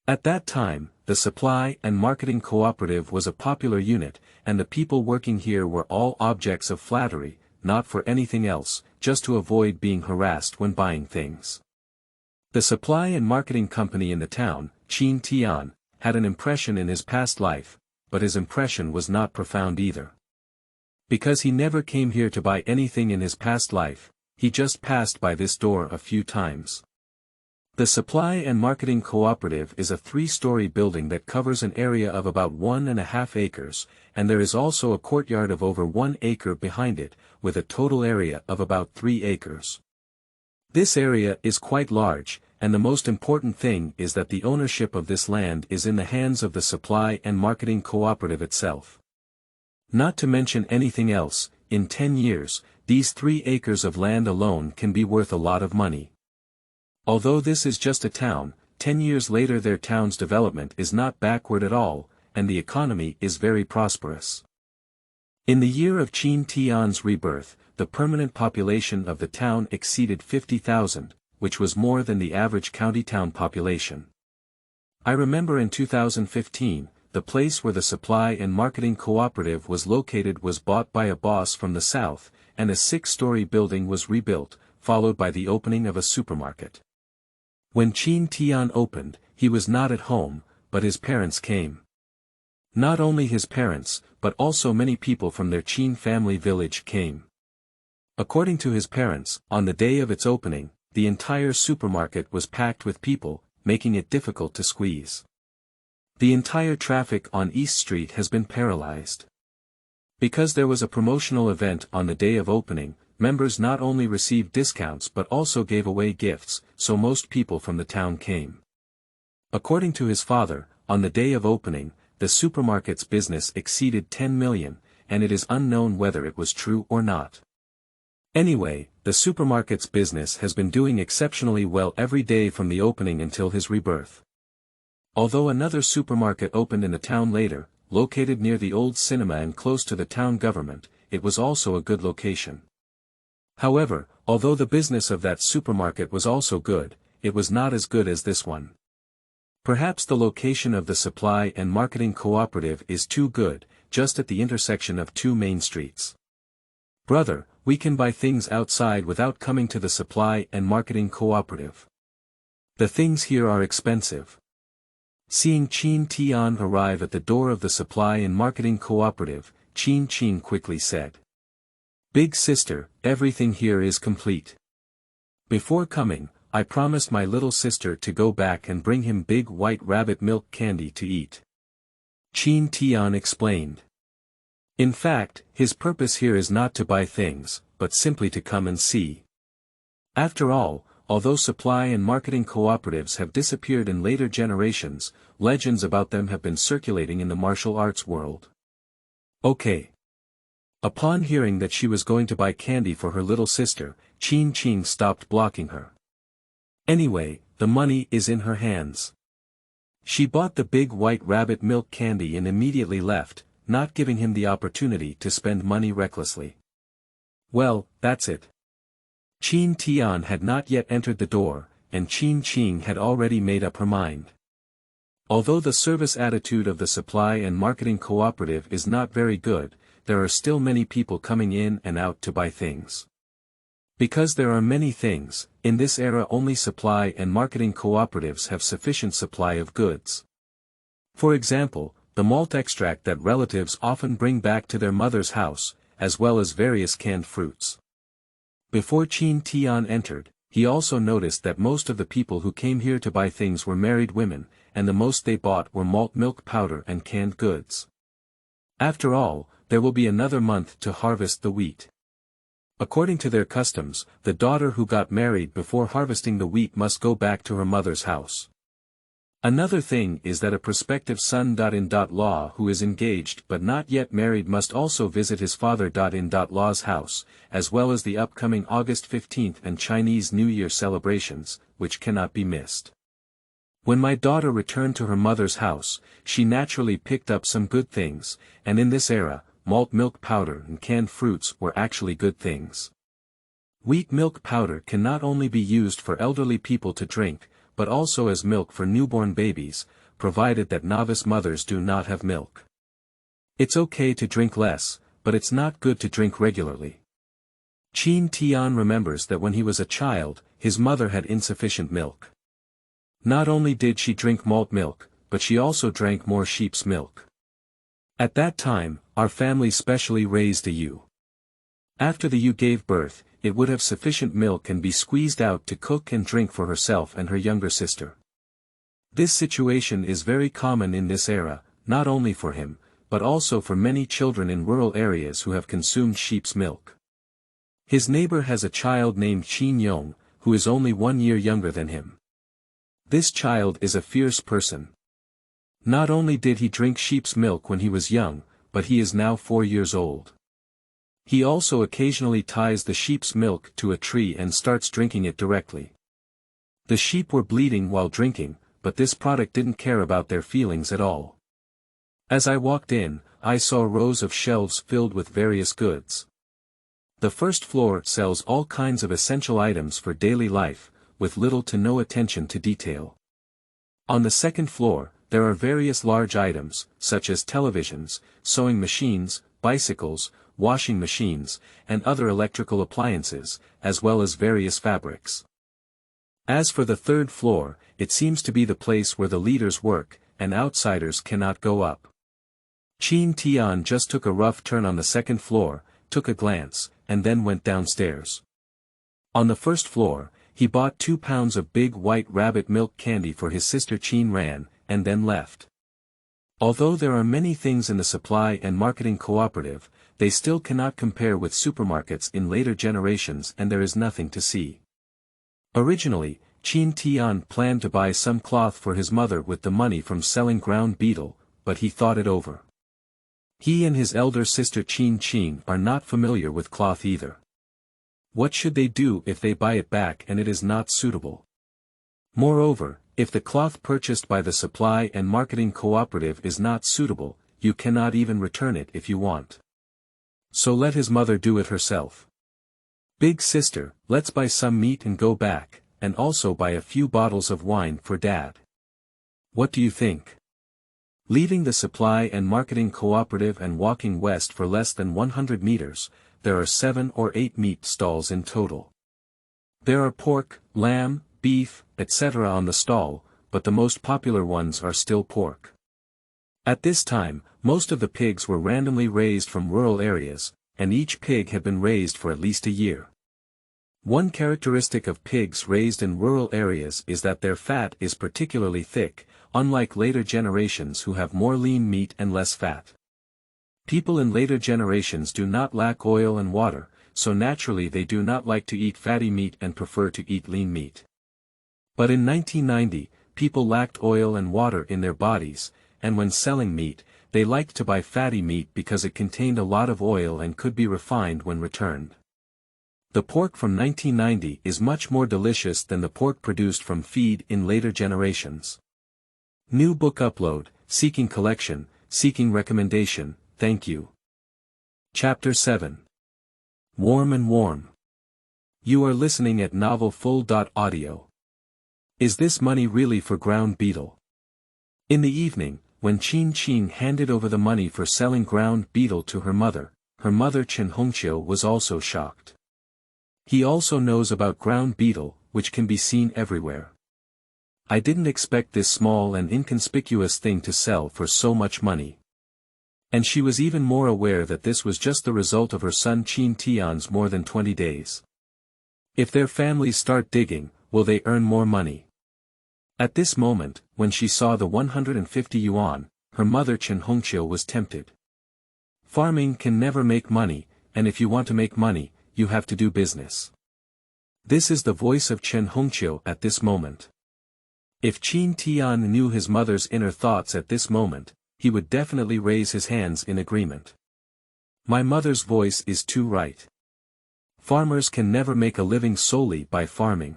At that time, the supply and marketing cooperative was a popular unit, and the people working here were all objects of flattery, not for anything else, just to avoid being harassed when buying things. The supply and marketing company in the town, Qin Tian, had an impression in his past life, but his impression was not profound either. Because he never came here to buy anything in his past life, he just passed by this door a few times. The supply and marketing cooperative is a 3-story building that covers an area of about 1.5 acres, and there is also a courtyard of over 1 acre behind it, with a total area of about 3 acres. This area is quite large, and the most important thing is that the ownership of this land is in the hands of the supply and marketing cooperative itself. Not to mention anything else, in 10 years, these 3 acres of land alone can be worth a lot of money. Although this is just a town, 10 years later their town's development is not backward at all, and the economy is very prosperous. In the year of Qin Tian's rebirth, the permanent population of the town exceeded 50,000, which was more than the average county town population. I remember in 2015, the place where the supply and marketing cooperative was located was bought by a boss from the south, and a 6-story building was rebuilt, followed by the opening of a supermarket. When Qin Tian opened, he was not at home, but his parents came. Not only his parents, but also many people from their Qin family village came. According to his parents, on the day of its opening, the entire supermarket was packed with people, making it difficult to squeeze. The entire traffic on East Street has been paralyzed. Because there was a promotional event on the day of opening, members not only received discounts but also gave away gifts, so most people from the town came. According to his father, on the day of opening, the supermarket's business exceeded 10 million, and it is unknown whether it was true or not. Anyway, the supermarket's business has been doing exceptionally well every day from the opening until his rebirth. Although another supermarket opened in the town later, located near the old cinema and close to the town government, it was also a good location. However, although the business of that supermarket was also good, it was not as good as this one. Perhaps the location of the supply and marketing cooperative is too good, just at the intersection of 2 main streets. Brother, we can buy things outside without coming to the supply and marketing cooperative. The things here are expensive. Seeing Qin Tian arrive at the door of the supply and marketing cooperative, Qin quickly said, "Big sister, everything here is complete. Before coming, I promised my little sister to go back and bring him big white rabbit milk candy to eat." Qin Tian explained. In fact, his purpose here is not to buy things, but simply to come and see. After all, although supply and marketing cooperatives have disappeared in later generations, legends about them have been circulating in the martial arts world. Okay. Upon hearing that she was going to buy candy for her little sister, Qin Tian stopped blocking her. Anyway, the money is in her hands. She bought the big white rabbit milk candy and immediately left, not giving him the opportunity to spend money recklessly. Well, that's it. Qin Tian had not yet entered the door, and Qin Tian had already made up her mind. Although the service attitude of the supply and marketing cooperative is not very good, there are still many people coming in and out to buy things. Because there are many things, in this era only supply and marketing cooperatives have sufficient supply of goods. For example, the malt extract that relatives often bring back to their mother's house, as well as various canned fruits. Before Qin Tian entered, he also noticed that most of the people who came here to buy things were married women, and the most they bought were malt milk powder and canned goods. After all, there will be another month to harvest the wheat. According to their customs, the daughter who got married before harvesting the wheat must go back to her mother's house. Another thing is that a prospective son-in-law who is engaged but not yet married must also visit his father-in-law's house, as well as the upcoming August 15th and Chinese New Year celebrations, which cannot be missed. When my daughter returned to her mother's house, she naturally picked up some good things, and in this era, malt milk powder and canned fruits were actually good things. Wheat milk powder can not only be used for elderly people to drink, but also as milk for newborn babies, provided that novice mothers do not have milk. It's okay to drink less, but it's not good to drink regularly. Qin Tian remembers that when he was a child, his mother had insufficient milk. Not only did she drink malt milk, but she also drank more sheep's milk. At that time, our family specially raised a ewe. After the ewe gave birth, it would have sufficient milk and be squeezed out to cook and drink for herself and her younger sister. This situation is very common in this era, not only for him, but also for many children in rural areas who have consumed sheep's milk. His neighbor has a child named Qin Yong, who is only 1 year younger than him. This child is a fierce person. Not only did he drink sheep's milk when he was young, but he is now 4 years old. He also occasionally ties the sheep's milk to a tree and starts drinking it directly. The sheep were bleeding while drinking, but this product didn't care about their feelings at all. As I walked in, I saw rows of shelves filled with various goods. The first floor sells all kinds of essential items for daily life, with little to no attention to detail. On the second floor, there are various large items, such as televisions, sewing machines, bicycles, washing machines, and other electrical appliances, as well as various fabrics. As for the third floor, it seems to be the place where the leaders work, and outsiders cannot go up. Qin Tian just took a rough turn on the second floor, took a glance, and then went downstairs. On the first floor, he bought 2 pounds of big white rabbit milk candy for his sister Qin Ran, and then left. Although there are many things in the supply and marketing cooperative, they still cannot compare with supermarkets in later generations, and there is nothing to see. Originally, Qin Tian planned to buy some cloth for his mother with the money from selling ground beetle, but he thought it over. He and his elder sister Qin are not familiar with cloth either. What should they do if they buy it back and it is not suitable? Moreover, if the cloth purchased by the supply and marketing cooperative is not suitable, you cannot even return it if you want. So let his mother do it herself. Big sister, let's buy some meat and go back, and also buy a few bottles of wine for Dad. What do you think? Leaving the supply and marketing cooperative and walking west for less than 100 meters, there are 7 or 8 meat stalls in total. There are pork, lamb, beef, etc. on the stall, but the most popular ones are still pork. At this time, most of the pigs were randomly raised from rural areas, and each pig had been raised for at least a year. One characteristic of pigs raised in rural areas is that their fat is particularly thick, unlike later generations who have more lean meat and less fat. People in later generations do not lack oil and water, so naturally they do not like to eat fatty meat and prefer to eat lean meat. But in 1990, people lacked oil and water in their bodies, and when selling meat, they liked to buy fatty meat because it contained a lot of oil and could be refined when returned. The pork from 1990 is much more delicious than the pork produced from feed in later generations. New book upload, seeking collection, seeking recommendation, thank you. Chapter 7. Warm and Warm. You are listening at novelfull.audio. Is this money really for ground beetle? In the evening, when Qin Tian handed over the money for selling ground beetle to her mother Qin Hongqiu was also shocked. He also knows about ground beetle, which can be seen everywhere. I didn't expect this small and inconspicuous thing to sell for so much money. And she was even more aware that this was just the result of her son Qin Tian's more than 20 days. If their families start digging, will they earn more money? At this moment, when she saw the 150 yuan, her mother Qin Hongqiu was tempted. Farming can never make money, and if you want to make money, you have to do business. This is the voice of Qin Hongqiu at this moment. If Qin Tian knew his mother's inner thoughts at this moment, he would definitely raise his hands in agreement. My mother's voice is too right. Farmers can never make a living solely by farming.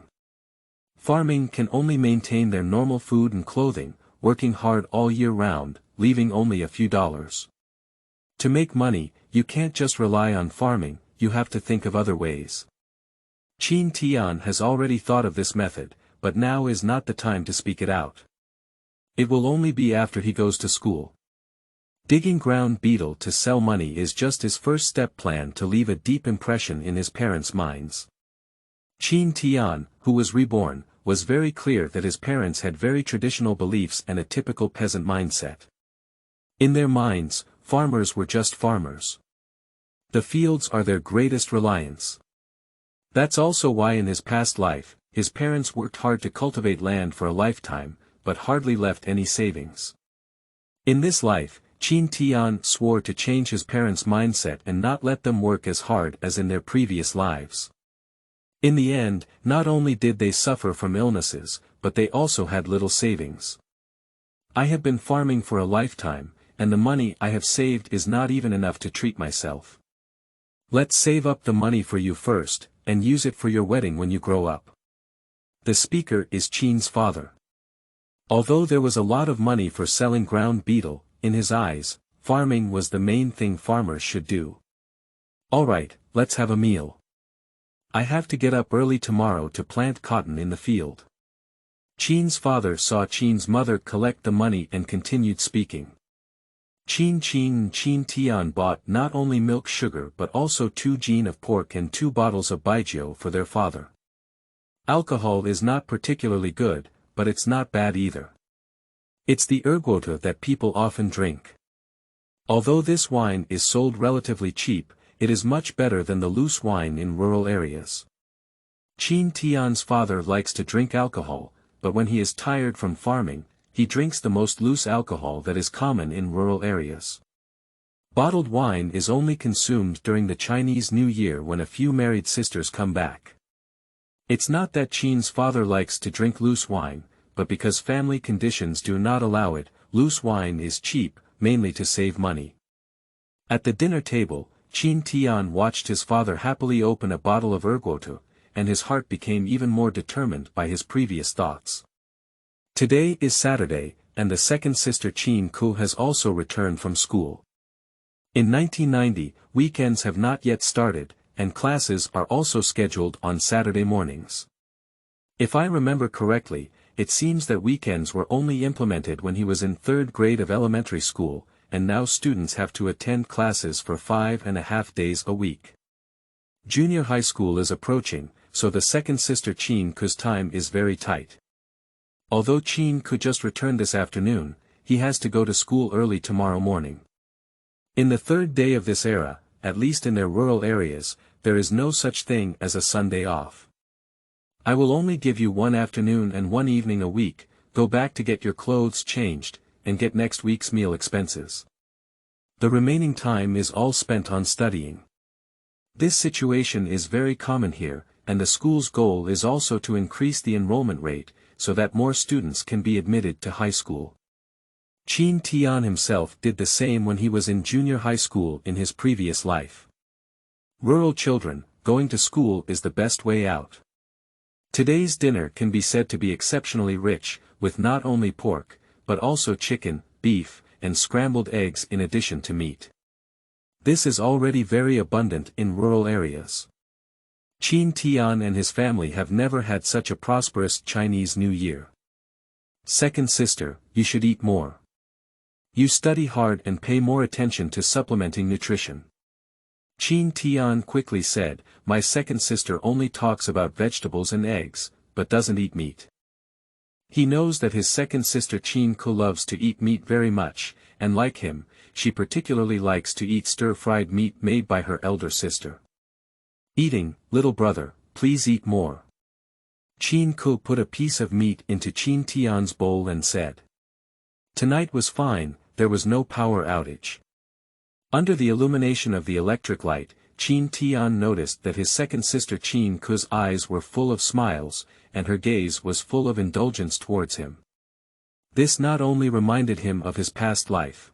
Farming can only maintain their normal food and clothing, working hard all year round, leaving only a few dollars. To make money, you can't just rely on farming, you have to think of other ways. Qin Tian has already thought of this method, but now is not the time to speak it out. It will only be after he goes to school. Digging ground beetle to sell money is just his first step plan to leave a deep impression in his parents' minds. Qin Tian, who was reborn, was very clear that his parents had very traditional beliefs and a typical peasant mindset. In their minds, farmers were just farmers. The fields are their greatest reliance. That's also why in his past life, his parents worked hard to cultivate land for a lifetime, but hardly left any savings. In this life, Qin Tian swore to change his parents' mindset and not let them work as hard as in their previous lives. In the end, not only did they suffer from illnesses, but they also had little savings. I have been farming for a lifetime, and the money I have saved is not even enough to treat myself. Let's save up the money for you first, and use it for your wedding when you grow up. The speaker is Qin's father. Although there was a lot of money for selling ground beetle, in his eyes, farming was the main thing farmers should do. Alright, let's have a meal. I have to get up early tomorrow to plant cotton in the field. Qin's father saw Qin's mother collect the money and continued speaking. Qin Tian bought not only milk sugar but also 2 jin of pork and 2 bottles of baijiu for their father. Alcohol is not particularly good, but it's not bad either. It's the erguota that people often drink. Although this wine is sold relatively cheap, it is much better than the loose wine in rural areas. Qin Tian's father likes to drink alcohol, but when he is tired from farming, he drinks the most loose alcohol that is common in rural areas. Bottled wine is only consumed during the Chinese New Year when a few married sisters come back. It's not that Qin's father likes to drink loose wine, but because family conditions do not allow it, loose wine is cheap, mainly to save money. At the dinner table, Qin Tian watched his father happily open a bottle of erguota, and his heart became even more determined by his previous thoughts. Today is Saturday, and the second sister Qin Ku has also returned from school. In 1990, weekends have not yet started, and classes are also scheduled on Saturday mornings. If I remember correctly, it seems that weekends were only implemented when he was in 3rd grade of elementary school, and now students have to attend classes for 5.5 days a week. Junior high school is approaching, so the second sister Qin Ku's time is very tight. Although Qin Ku just returned this afternoon, he has to go to school early tomorrow morning. In the 3rd day of this era, at least in their rural areas, there is no such thing as a Sunday off. I will only give you 1 afternoon and 1 evening a week, go back to get your clothes changed, and get next week's meal expenses. The remaining time is all spent on studying. This situation is very common here, and the school's goal is also to increase the enrollment rate, so that more students can be admitted to high school. Qin Tian himself did the same when he was in junior high school in his previous life. Rural children, going to school is the best way out. Today's dinner can be said to be exceptionally rich, with not only pork, but also chicken, beef, and scrambled eggs in addition to meat. This is already very abundant in rural areas. Qin Tian and his family have never had such a prosperous Chinese New Year. Second sister, you should eat more. You study hard and pay more attention to supplementing nutrition. Qin Tian quickly said, my second sister only talks about vegetables and eggs, but doesn't eat meat. He knows that his second sister Qin Ku loves to eat meat very much, and like him, she particularly likes to eat stir-fried meat made by her elder sister. Eating, little brother, please eat more. Qin Ku put a piece of meat into Qin Tian's bowl and said. Tonight was fine, there was no power outage. Under the illumination of the electric light, Qin Tian noticed that his second sister Qin Ku's eyes were full of smiles, and her gaze was full of indulgence towards him. This not only reminded him of his past life.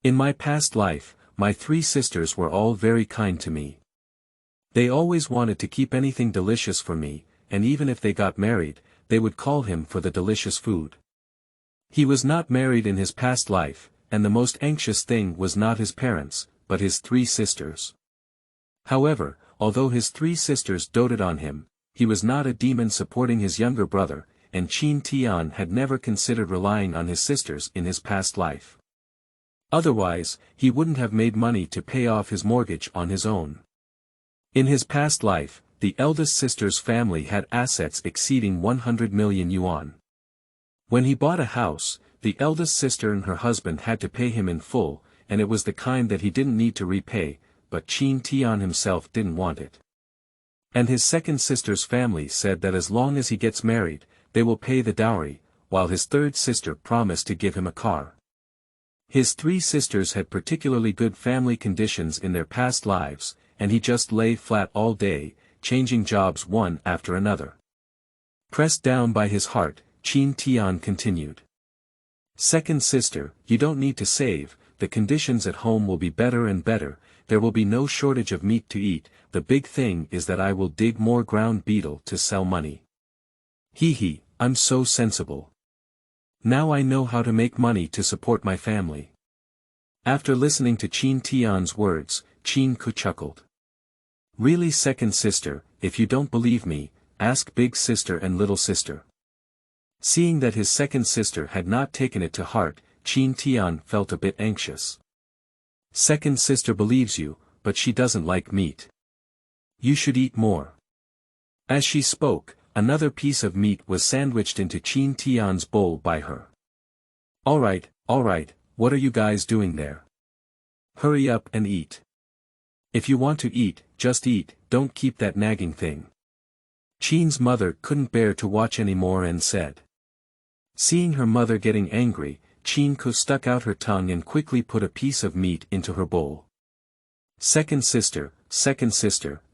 In my past life, my three sisters were all very kind to me. They always wanted to keep anything delicious for me, and even if they got married, they would call him for the delicious food. He was not married in his past life, and the most anxious thing was not his parents, but his three sisters. However, although his three sisters doted on him, he was not a demon supporting his younger brother, and Qin Tian had never considered relying on his sisters in his past life. Otherwise, he wouldn't have made money to pay off his mortgage on his own. In his past life, the eldest sister's family had assets exceeding 100 million yuan. When he bought a house, the eldest sister and her husband had to pay him in full, and it was the kind that he didn't need to repay, but Qin Tian himself didn't want it. And his second sister's family said that as long as he gets married, they will pay the dowry, while his third sister promised to give him a car. His three sisters had particularly good family conditions in their past lives, and he just lay flat all day, changing jobs one after another. Pressed down by his heart, Qin Tian continued. Second sister, you don't need to save, the conditions at home will be better and better, there will be no shortage of meat to eat, the big thing is that I will dig more ground beetle to sell money. Hee, I'm so sensible. Now I know how to make money to support my family. After listening to Qin Tian's words, Qin Ku chuckled. Really, second sister, if you don't believe me, ask big sister and little sister. Seeing that his second sister had not taken it to heart, Qin Tian felt a bit anxious. Second sister believes you, but she doesn't like meat. You should eat more. As she spoke, another piece of meat was sandwiched into Qin Tian's bowl by her. Alright, what are you guys doing there? Hurry up and eat. If you want to eat, just eat, don't keep that nagging thing. Qin's mother couldn't bear to watch anymore and said. Seeing her mother getting angry, Qin Ku stuck out her tongue and quickly put a piece of meat into her bowl. Second sister,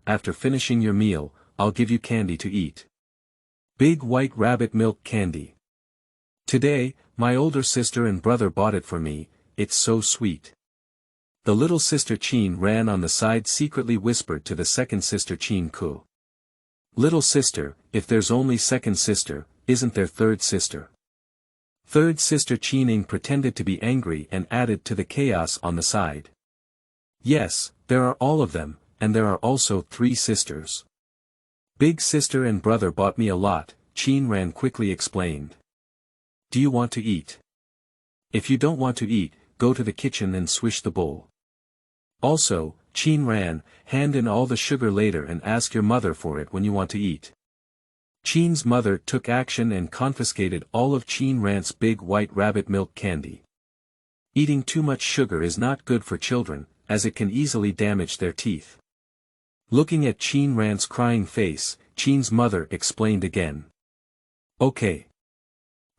after finishing your meal, I'll give you candy to eat. Big white rabbit milk candy. Today, my older sister and brother bought it for me, it's so sweet. The little sister Qin ran on the side secretly whispered to the second sister Qin Ku. Little sister, if there's only second sister, isn't there third sister? Third sister Qining pretended to be angry and added to the chaos on the side. Yes, there are all of them, and there are also three sisters. Big sister and brother bought me a lot, Qin Ran quickly explained. Do you want to eat? If you don't want to eat, go to the kitchen and swish the bowl. Also, Qin Ran, hand in all the sugar later and ask your mother for it when you want to eat. Qin's mother took action and confiscated all of Qin Ran's big white rabbit milk candy. Eating too much sugar is not good for children, as it can easily damage their teeth. Looking at Qin Ran's crying face, Qin's mother explained again. Okay.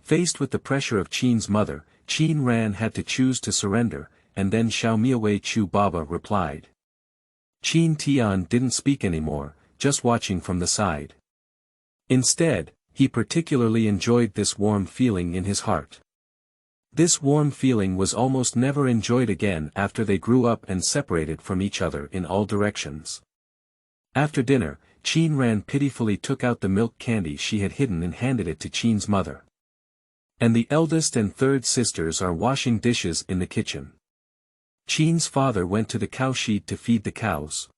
Faced with the pressure of Qin's mother, Qin Ran had to choose to surrender, and then Xiao Miawei Chu Baba replied. Qin Tian didn't speak anymore, just watching from the side. Instead, he particularly enjoyed this warm feeling in his heart. This warm feeling was almost never enjoyed again after they grew up and separated from each other in all directions. After dinner, Qin Ran pitifully took out the milk candy she had hidden and handed it to Qin's mother. And the eldest and third sisters are washing dishes in the kitchen. Qin's father went to the cowshed to feed the cows.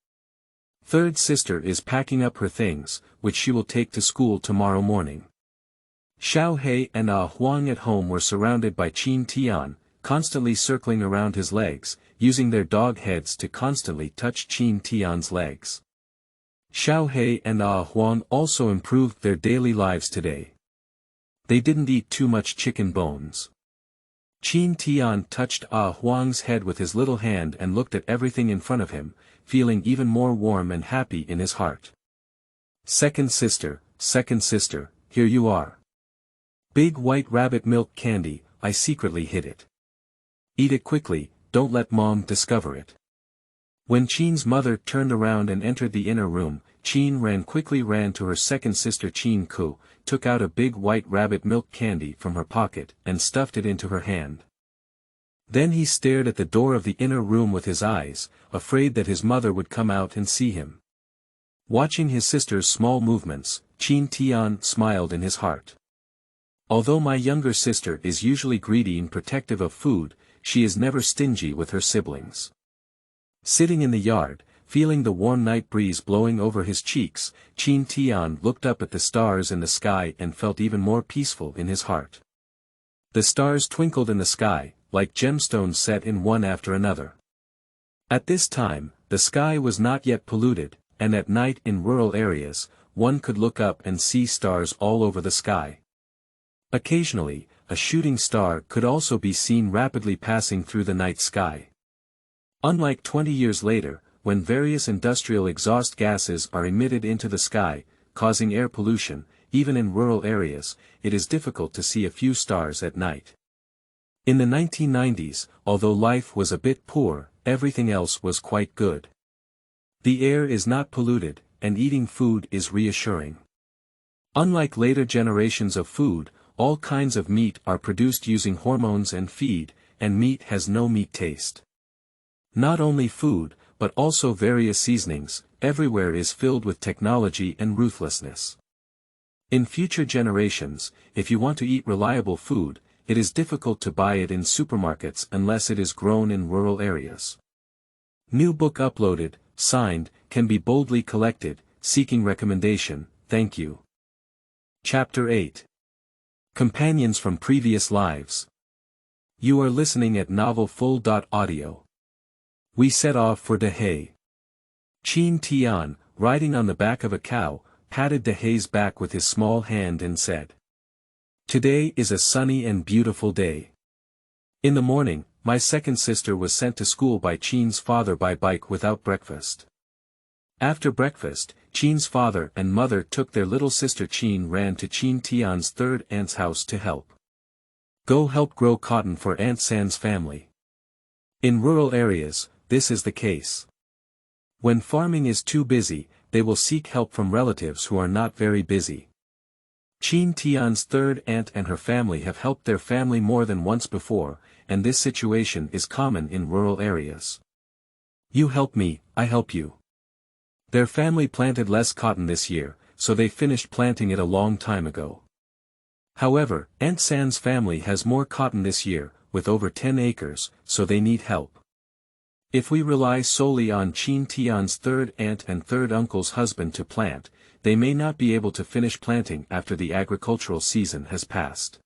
Third sister is packing up her things, which she will take to school tomorrow morning. Xiao He and Ah Huang at home were surrounded by Qin Tian, constantly circling around his legs, using their dog heads to constantly touch Qin Tian's legs. Xiao He and Ah Huang also improved their daily lives today. They didn't eat too much chicken bones. Qin Tian touched Ah Huang's head with his little hand and looked at everything in front of him, feeling even more warm and happy in his heart. Second sister, here you are. Big white rabbit milk candy, I secretly hid it. Eat it quickly, don't let mom discover it. When Qin's mother turned around and entered the inner room, Qin quickly ran to her second sister Qin Ku, took out a big white rabbit milk candy from her pocket and stuffed it into her hand. Then he stared at the door of the inner room with his eyes, afraid that his mother would come out and see him. Watching his sister's small movements, Qin Tian smiled in his heart. Although my younger sister is usually greedy and protective of food, she is never stingy with her siblings. Sitting in the yard, feeling the warm night breeze blowing over his cheeks, Qin Tian looked up at the stars in the sky and felt even more peaceful in his heart. The stars twinkled in the sky, like gemstones set in one after another. At this time, the sky was not yet polluted, and at night in rural areas, one could look up and see stars all over the sky. Occasionally, a shooting star could also be seen rapidly passing through the night sky. Unlike 20 years later, when various industrial exhaust gases are emitted into the sky, causing air pollution, even in rural areas, it is difficult to see a few stars at night. In the 1990s, although life was a bit poor, everything else was quite good. The air is not polluted, and eating food is reassuring. Unlike later generations of food, all kinds of meat are produced using hormones and feed, and meat has no meat taste. Not only food, but also various seasonings, everywhere is filled with technology and ruthlessness. In future generations, if you want to eat reliable food, it is difficult to buy it in supermarkets unless it is grown in rural areas. New book uploaded, signed, can be boldly collected, seeking recommendation, thank you. Chapter 8. Companions from Previous Lives. You are listening at novelfull.audio. We set off for Dehe. Qin Tian, riding on the back of a cow, patted Dehe's back with his small hand and said, "Today is a sunny and beautiful day. In the morning, my second sister was sent to school by Qin's father by bike without breakfast. After breakfast, Qin's father and mother took their little sister Qin ran to Qin Tian's third aunt's house to help. Go help grow cotton for Aunt San's family. In rural areas, this is the case. When farming is too busy, they will seek help from relatives who are not very busy. Qin Tian's third aunt and her family have helped their family more than once before, and this situation is common in rural areas. You help me, I help you. Their family planted less cotton this year, so they finished planting it a long time ago. However, Aunt San's family has more cotton this year, with over 10 acres, so they need help. If we rely solely on Qin Tian's third aunt and third uncle's husband to plant, they may not be able to finish planting after the agricultural season has passed.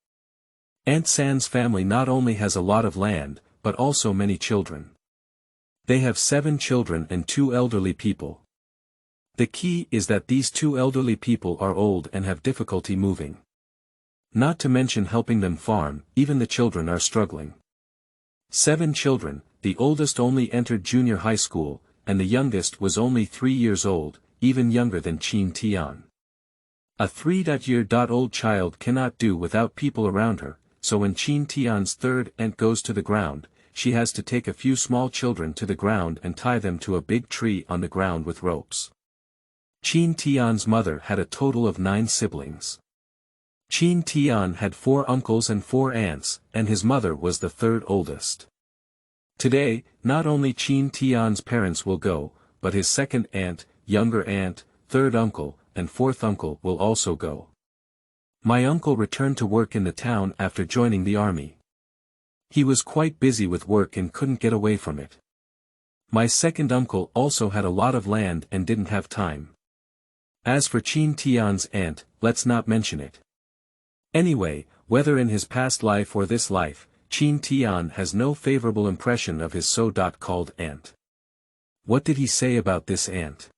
Aunt San's family not only has a lot of land, but also many children. They have 7 children and 2 elderly people. The key is that these 2 elderly people are old and have difficulty moving. Not to mention helping them farm, even the children are struggling. 7 children, the oldest only entered junior high school, and the youngest was only 3 years old, even younger than Qin Tian. A 3-year-old child cannot do without people around her, so when Qin Tian's third aunt goes to the ground, she has to take a few small children to the ground and tie them to a big tree on the ground with ropes. Qin Tian's mother had a total of 9 siblings. Qin Tian had 4 uncles and 4 aunts, and his mother was the 3rd oldest. Today, not only Qin Tian's parents will go, but his second aunt, younger aunt, third uncle, and fourth uncle will also go. My uncle returned to work in the town after joining the army. He was quite busy with work and couldn't get away from it. My second uncle also had a lot of land and didn't have time. As for Qin Tian's aunt, let's not mention it. Anyway, whether in his past life or this life, Qin Tian has no favorable impression of his so-called aunt. What did he say about this aunt?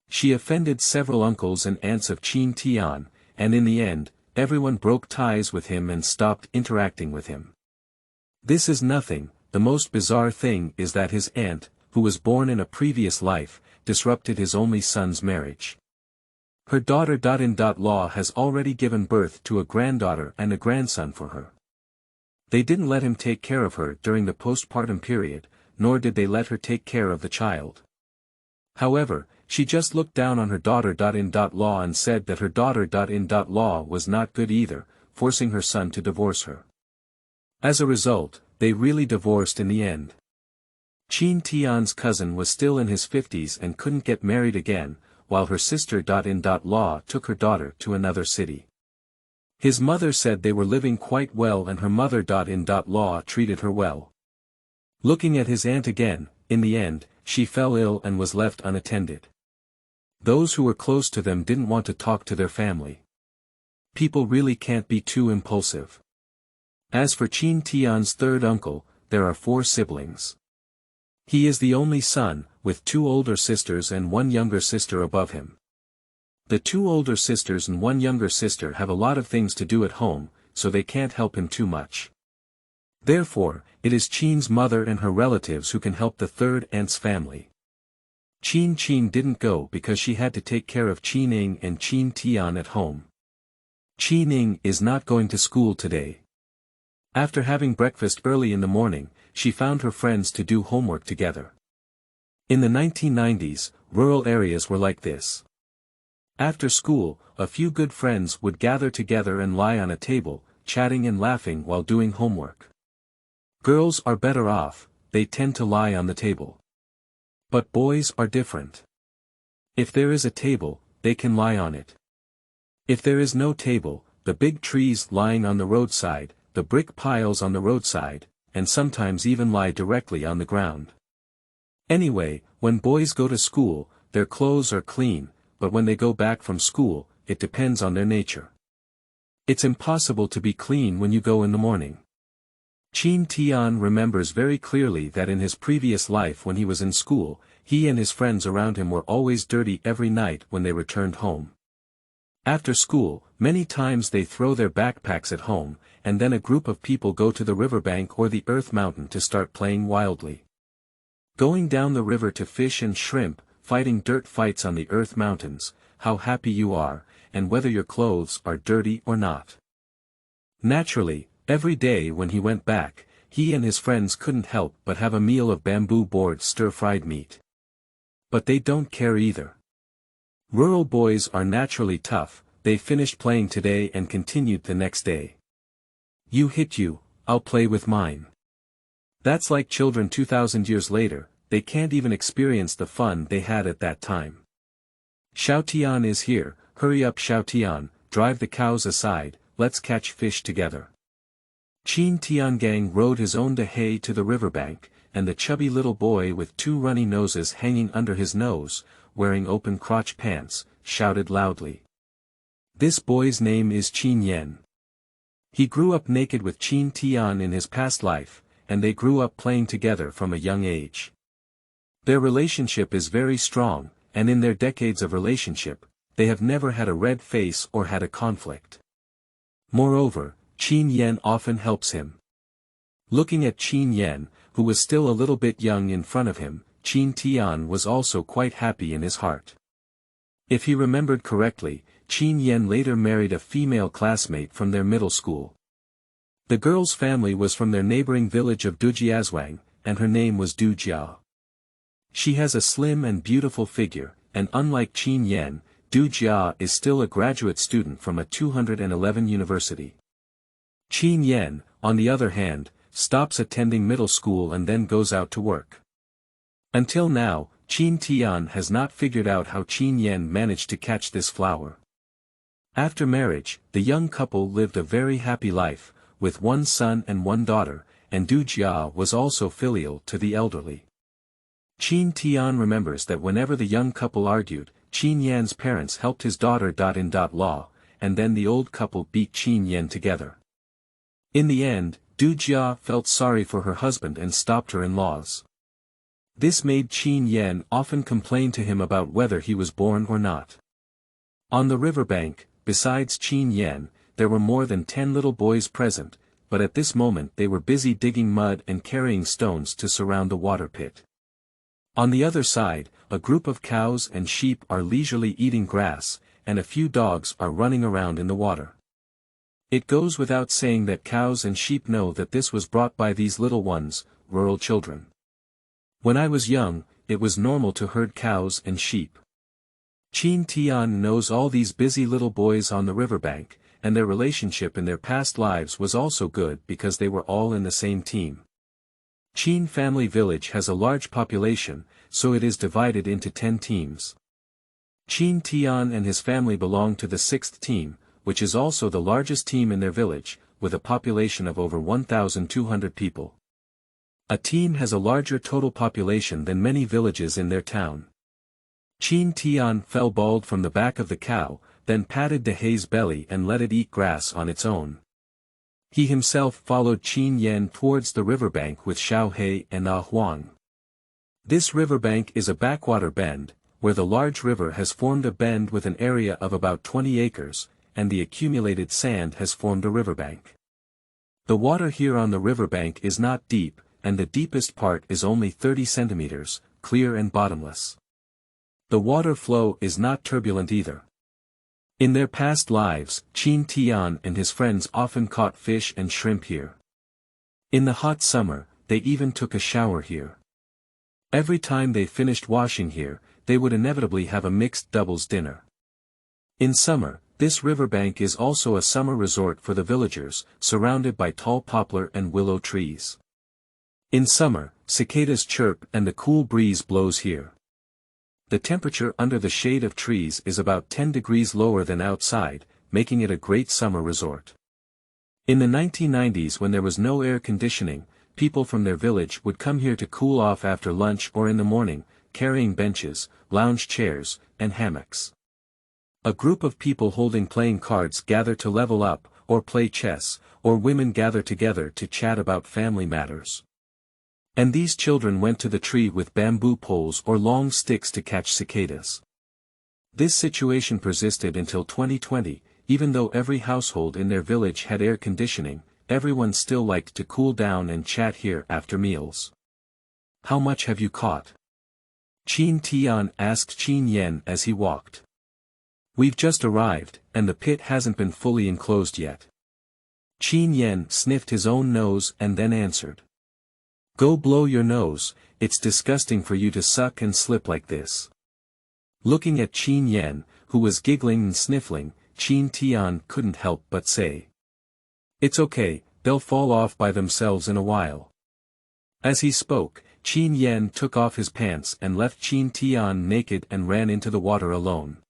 She offended several uncles and aunts of Qin Tian, and in the end, everyone broke ties with him and stopped interacting with him. This is nothing. The most bizarre thing is that his aunt, who was born in a previous life, disrupted his only son's marriage. Her daughter-in-law has already given birth to a granddaughter and a grandson for her. They didn't let him take care of her during the postpartum period, nor did they let her take care of the child. However, she just looked down on her daughter-in-law and said that her daughter-in-law was not good either, forcing her son to divorce her. As a result, they really divorced in the end. Qin Tian's cousin was still in his 50s and couldn't get married again, while her sister-in-law took her daughter to another city. His mother said they were living quite well and her mother-in-law treated her well. Looking at his aunt again, in the end, she fell ill and was left unattended. Those who were close to them didn't want to talk to their family. People really can't be too impulsive. As for Qin Tian's third uncle, there are 4 siblings. He is the only son, with 2 older sisters and 1 younger sister above him. The 2 older sisters and 1 younger sister have a lot of things to do at home, so they can't help him too much. Therefore, it is Qin's mother and her relatives who can help the third aunt's family. Qin didn't go because she had to take care of Qin and Qin Tian at home. Qin is not going to school today. After having breakfast early in the morning, she found her friends to do homework together. In the 1990s, rural areas were like this. After school, a few good friends would gather together and lie on a table, chatting and laughing while doing homework. Girls are better off, they tend to lie on the table. But boys are different. If there is a table, they can lie on it. If there is no table, the big trees lying on the roadside, the brick piles on the roadside, and sometimes even lie directly on the ground. Anyway, when boys go to school, their clothes are clean, but when they go back from school, it depends on their nature. It's impossible to be clean when you go in the morning. Qin Tian remembers very clearly that in his previous life when he was in school, he and his friends around him were always dirty every night when they returned home. After school, many times they throw their backpacks at home, and then a group of people go to the riverbank or the earth mountain to start playing wildly. Going down the river to fish and shrimp, fighting dirt fights on the earth mountains, how happy you are, and whether your clothes are dirty or not. Naturally, every day when he went back, he and his friends couldn't help but have a meal of bamboo board stir-fried meat. But they don't care either. Rural boys are naturally tough, they finished playing today and continued the next day. You hit you, I'll play with mine. That's like children 2,000 years later, they can't even experience the fun they had at that time. Xiao Tian is here, hurry up Xiao Tian, drive the cows aside, let's catch fish together. Qin Tiangang rode his own hay to the riverbank, and the chubby little boy with 2 runny noses hanging under his nose, wearing open crotch pants, shouted loudly. This boy's name is Qin Yan. He grew up naked with Qin Tian in his past life, and they grew up playing together from a young age. Their relationship is very strong, and in their decades of relationship, they have never had a red face or had a conflict. Moreover, Qin Yan often helps him. Looking at Qin Yan, who was still a little bit young in front of him, Qin Tian was also quite happy in his heart. If he remembered correctly, Qin Yan later married a female classmate from their middle school. The girl's family was from their neighboring village of Dujiazwang, and her name was Du Jia. She has a slim and beautiful figure, and unlike Qin Yan, Du Jia is still a graduate student from a 211 university. Qin Yan, on the other hand, stops attending middle school and then goes out to work. Until now, Qin Tian has not figured out how Qin Yan managed to catch this flower. After marriage, the young couple lived a very happy life, with one son and one daughter, and Du Jia was also filial to the elderly. Qin Tian remembers that whenever the young couple argued, Qin Yan's parents helped his daughter in law, and then the old couple beat Qin Yan together. In the end, Du Jia felt sorry for her husband and stopped her in-laws. This made Qin Yan often complain to him about whether he was born or not. On the riverbank, besides Qin Yan, there were more than 10 little boys present, but at this moment they were busy digging mud and carrying stones to surround the water pit. On the other side, a group of cows and sheep are leisurely eating grass, and a few dogs are running around in the water. It goes without saying that cows and sheep know that this was brought by these little ones, rural children. When I was young, it was normal to herd cows and sheep. Qin Tian knows all these busy little boys on the riverbank, and their relationship in their past lives was also good because they were all in the same team. Qin family village has a large population, so it is divided into 10 teams. Qin Tian and his family belong to the 6th team, which is also the largest team in their village, with a population of over 1,200 people. A team has a larger total population than many villages in their town. Qin Tian fell bald from the back of the cow, then patted Dehe's belly and let it eat grass on its own. He himself followed Qin Yan towards the riverbank with Xiao He and Ah Huang. This riverbank is a backwater bend, where the large river has formed a bend with an area of about 20 acres, and the accumulated sand has formed a riverbank. The water here on the riverbank is not deep, and the deepest part is only 30 centimeters, clear and bottomless. The water flow is not turbulent either. In their past lives, Qin Tian and his friends often caught fish and shrimp here. In the hot summer, they even took a shower here. Every time they finished washing here, they would inevitably have a mixed doubles dinner. In summer, this riverbank is also a summer resort for the villagers, surrounded by tall poplar and willow trees. In summer, cicadas chirp and the cool breeze blows here. The temperature under the shade of trees is about 10 degrees lower than outside, making it a great summer resort. In the 1990s, when there was no air conditioning, people from their village would come here to cool off after lunch or in the morning, carrying benches, lounge chairs, and hammocks. A group of people holding playing cards gather to level up, or play chess, or women gather together to chat about family matters. And these children went to the tree with bamboo poles or long sticks to catch cicadas. This situation persisted until 2020, even though every household in their village had air conditioning, everyone still liked to cool down and chat here after meals. "How much have you caught?" Qin Tian asked Qin Yan as he walked. "We've just arrived, and the pit hasn't been fully enclosed yet." Qin Yan sniffed his own nose and then answered. "Go blow your nose, it's disgusting for you to suck and slip like this." Looking at Qin Yan, who was giggling and sniffling, Qin Tian couldn't help but say, "It's okay, they'll fall off by themselves in a while." As he spoke, Qin Yan took off his pants and left Qin Tian naked and ran into the water alone.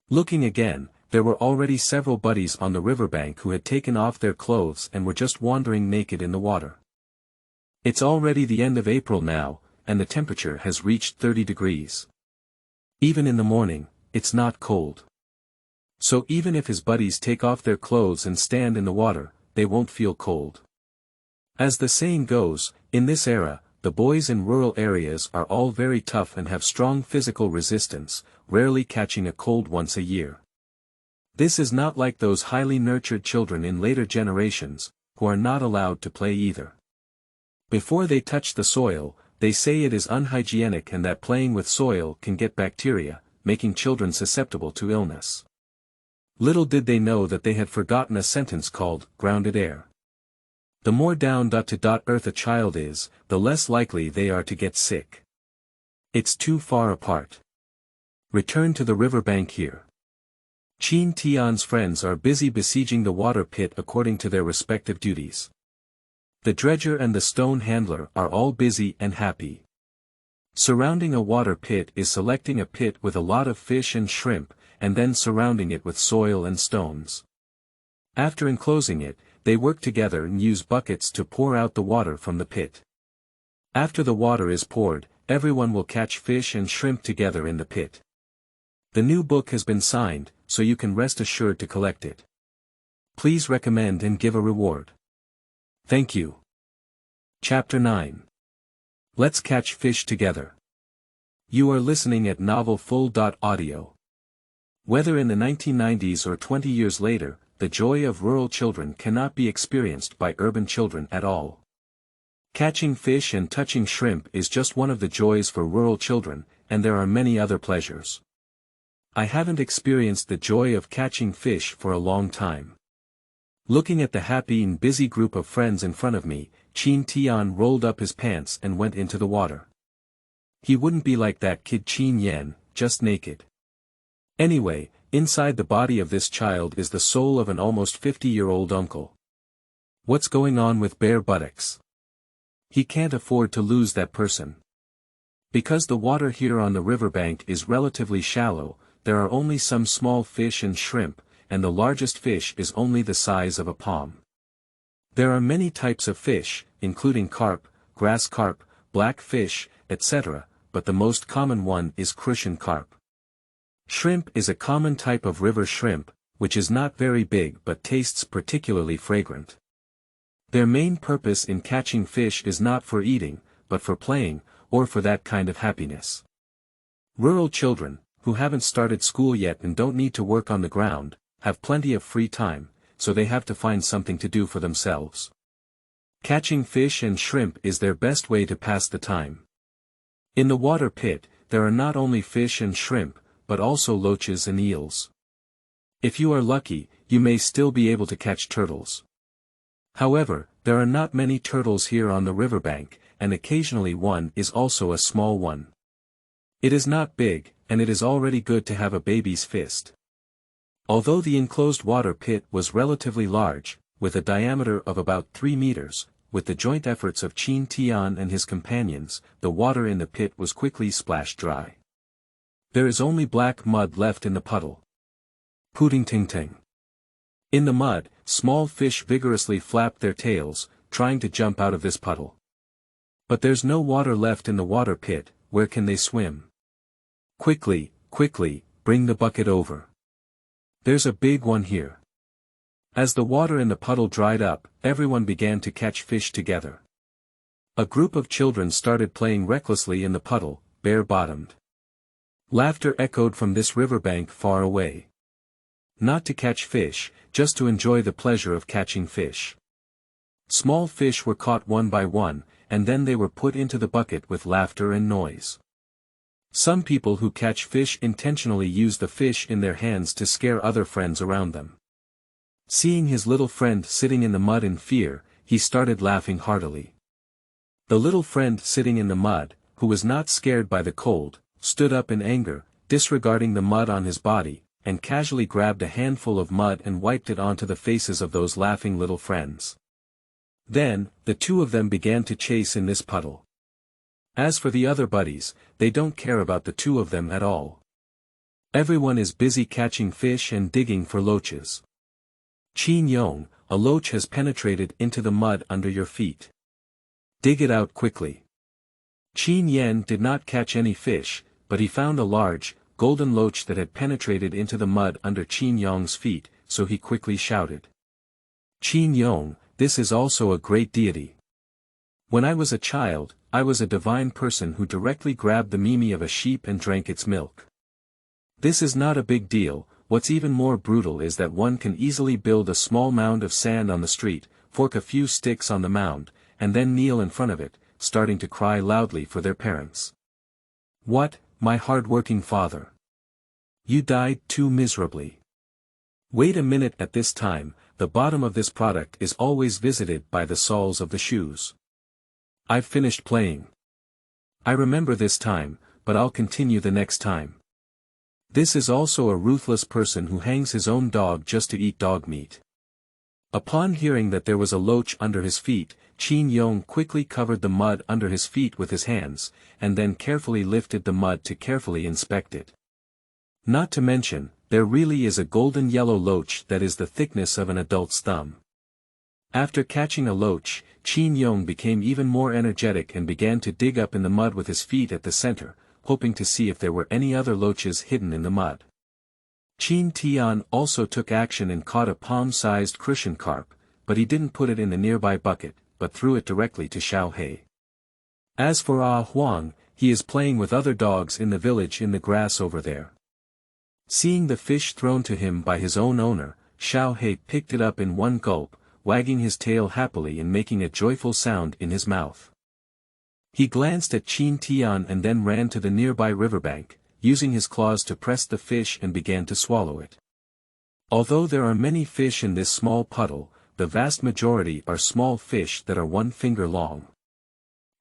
Looking again, there were already several buddies on the riverbank who had taken off their clothes and were just wandering naked in the water. It's already the end of April now, and the temperature has reached 30 degrees. Even in the morning, it's not cold. So even if his buddies take off their clothes and stand in the water, they won't feel cold. As the saying goes, in this era, the boys in rural areas are all very tough and have strong physical resistance, rarely catching a cold once a year. This is not like those highly nurtured children in later generations, who are not allowed to play either. Before they touch the soil, they say it is unhygienic and that playing with soil can get bacteria, making children susceptible to illness. Little did they know that they had forgotten a sentence called, grounded air. The more down to earth a child is, the less likely they are to get sick. It's too far apart. Return to the riverbank here. Qin Tian's friends are busy besieging the water pit according to their respective duties. The dredger and the stone handler are all busy and happy. Surrounding a water pit is selecting a pit with a lot of fish and shrimp, and then surrounding it with soil and stones. After enclosing it, they work together and use buckets to pour out the water from the pit. After the water is poured, everyone will catch fish and shrimp together in the pit. The new book has been signed, so you can rest assured to collect it. Please recommend and give a reward. Thank you. Chapter 9. Let's catch fish together. You are listening at novelfull.audio. Whether in the 1990s or 20 years later, the joy of rural children cannot be experienced by urban children at all. Catching fish and touching shrimp is just one of the joys for rural children, and there are many other pleasures. I haven't experienced the joy of catching fish for a long time. Looking at the happy and busy group of friends in front of me, Qin Tian rolled up his pants and went into the water. He wouldn't be like that kid Qin Yan, just naked. Anyway, inside the body of this child is the soul of an almost 50-year-old uncle. What's going on with bare buttocks? He can't afford to lose that person. Because the water here on the riverbank is relatively shallow, there are only some small fish and shrimp, and the largest fish is only the size of a palm. There are many types of fish, including carp, grass carp, black fish, etc., but the most common one is crucian carp. Shrimp is a common type of river shrimp, which is not very big but tastes particularly fragrant. Their main purpose in catching fish is not for eating, but for playing, or for that kind of happiness. Rural children, who haven't started school yet and don't need to work on the ground, have plenty of free time, so they have to find something to do for themselves. Catching fish and shrimp is their best way to pass the time. In the water pit, there are not only fish and shrimp, but also loaches and eels. If you are lucky, you may still be able to catch turtles. However, there are not many turtles here on the riverbank, and occasionally one is also a small one. It is not big, and it is already good to have a baby's fist. Although the enclosed water pit was relatively large, with a diameter of about 3 meters, with the joint efforts of Qin Tian and his companions, the water in the pit was quickly splashed dry. There is only black mud left in the puddle. Pooting ting ting. In the mud, small fish vigorously flap their tails, trying to jump out of this puddle. But there's no water left in the water pit, where can they swim? Quickly, quickly, bring the bucket over. There's a big one here. As the water in the puddle dried up, everyone began to catch fish together. A group of children started playing recklessly in the puddle, bare-bottomed. Laughter echoed from this riverbank far away. Not to catch fish, just to enjoy the pleasure of catching fish. Small fish were caught one by one, and then they were put into the bucket with laughter and noise. Some people who catch fish intentionally use the fish in their hands to scare other friends around them. Seeing his little friend sitting in the mud in fear, he started laughing heartily. The little friend sitting in the mud, who was not scared by the cold, stood up in anger, disregarding the mud on his body, and casually grabbed a handful of mud and wiped it onto the faces of those laughing little friends. Then, the two of them began to chase in this puddle. As for the other buddies, they don't care about the two of them at all. Everyone is busy catching fish and digging for loaches. Qin Yong, a loach has penetrated into the mud under your feet. Dig it out quickly. Qin Yan did not catch any fish, but he found a large, golden loach that had penetrated into the mud under Qin Yong's feet, so he quickly shouted. Qin Yong, this is also a great deity. When I was a child, I was a divine person who directly grabbed the mimi of a sheep and drank its milk. This is not a big deal. What's even more brutal is that one can easily build a small mound of sand on the street, fork a few sticks on the mound, and then kneel in front of it, starting to cry loudly for their parents. What, my hard-working father? You died too miserably. Wait a minute, at this time, the bottom of this product is always visited by the soles of the shoes. I've finished playing. I remember this time, but I'll continue the next time. This is also a ruthless person who hangs his own dog just to eat dog meat. Upon hearing that there was a loach under his feet, Qin Yong quickly covered the mud under his feet with his hands, and then carefully lifted the mud to carefully inspect it. Not to mention, there really is a golden yellow loach that is the thickness of an adult's thumb. After catching a loach, Qin Yong became even more energetic and began to dig up in the mud with his feet at the center, hoping to see if there were any other loaches hidden in the mud. Qin Tian also took action and caught a palm-sized crucian carp, but he didn't put it in the nearby bucket, but threw it directly to Xiao He. As for Ah Huang, he is playing with other dogs in the village in the grass over there. Seeing the fish thrown to him by his own owner, Xiao He picked it up in one gulp, wagging his tail happily and making a joyful sound in his mouth. He glanced at Qin Tian and then ran to the nearby riverbank, using his claws to press the fish and began to swallow it. Although there are many fish in this small puddle, the vast majority are small fish that are 1 finger long.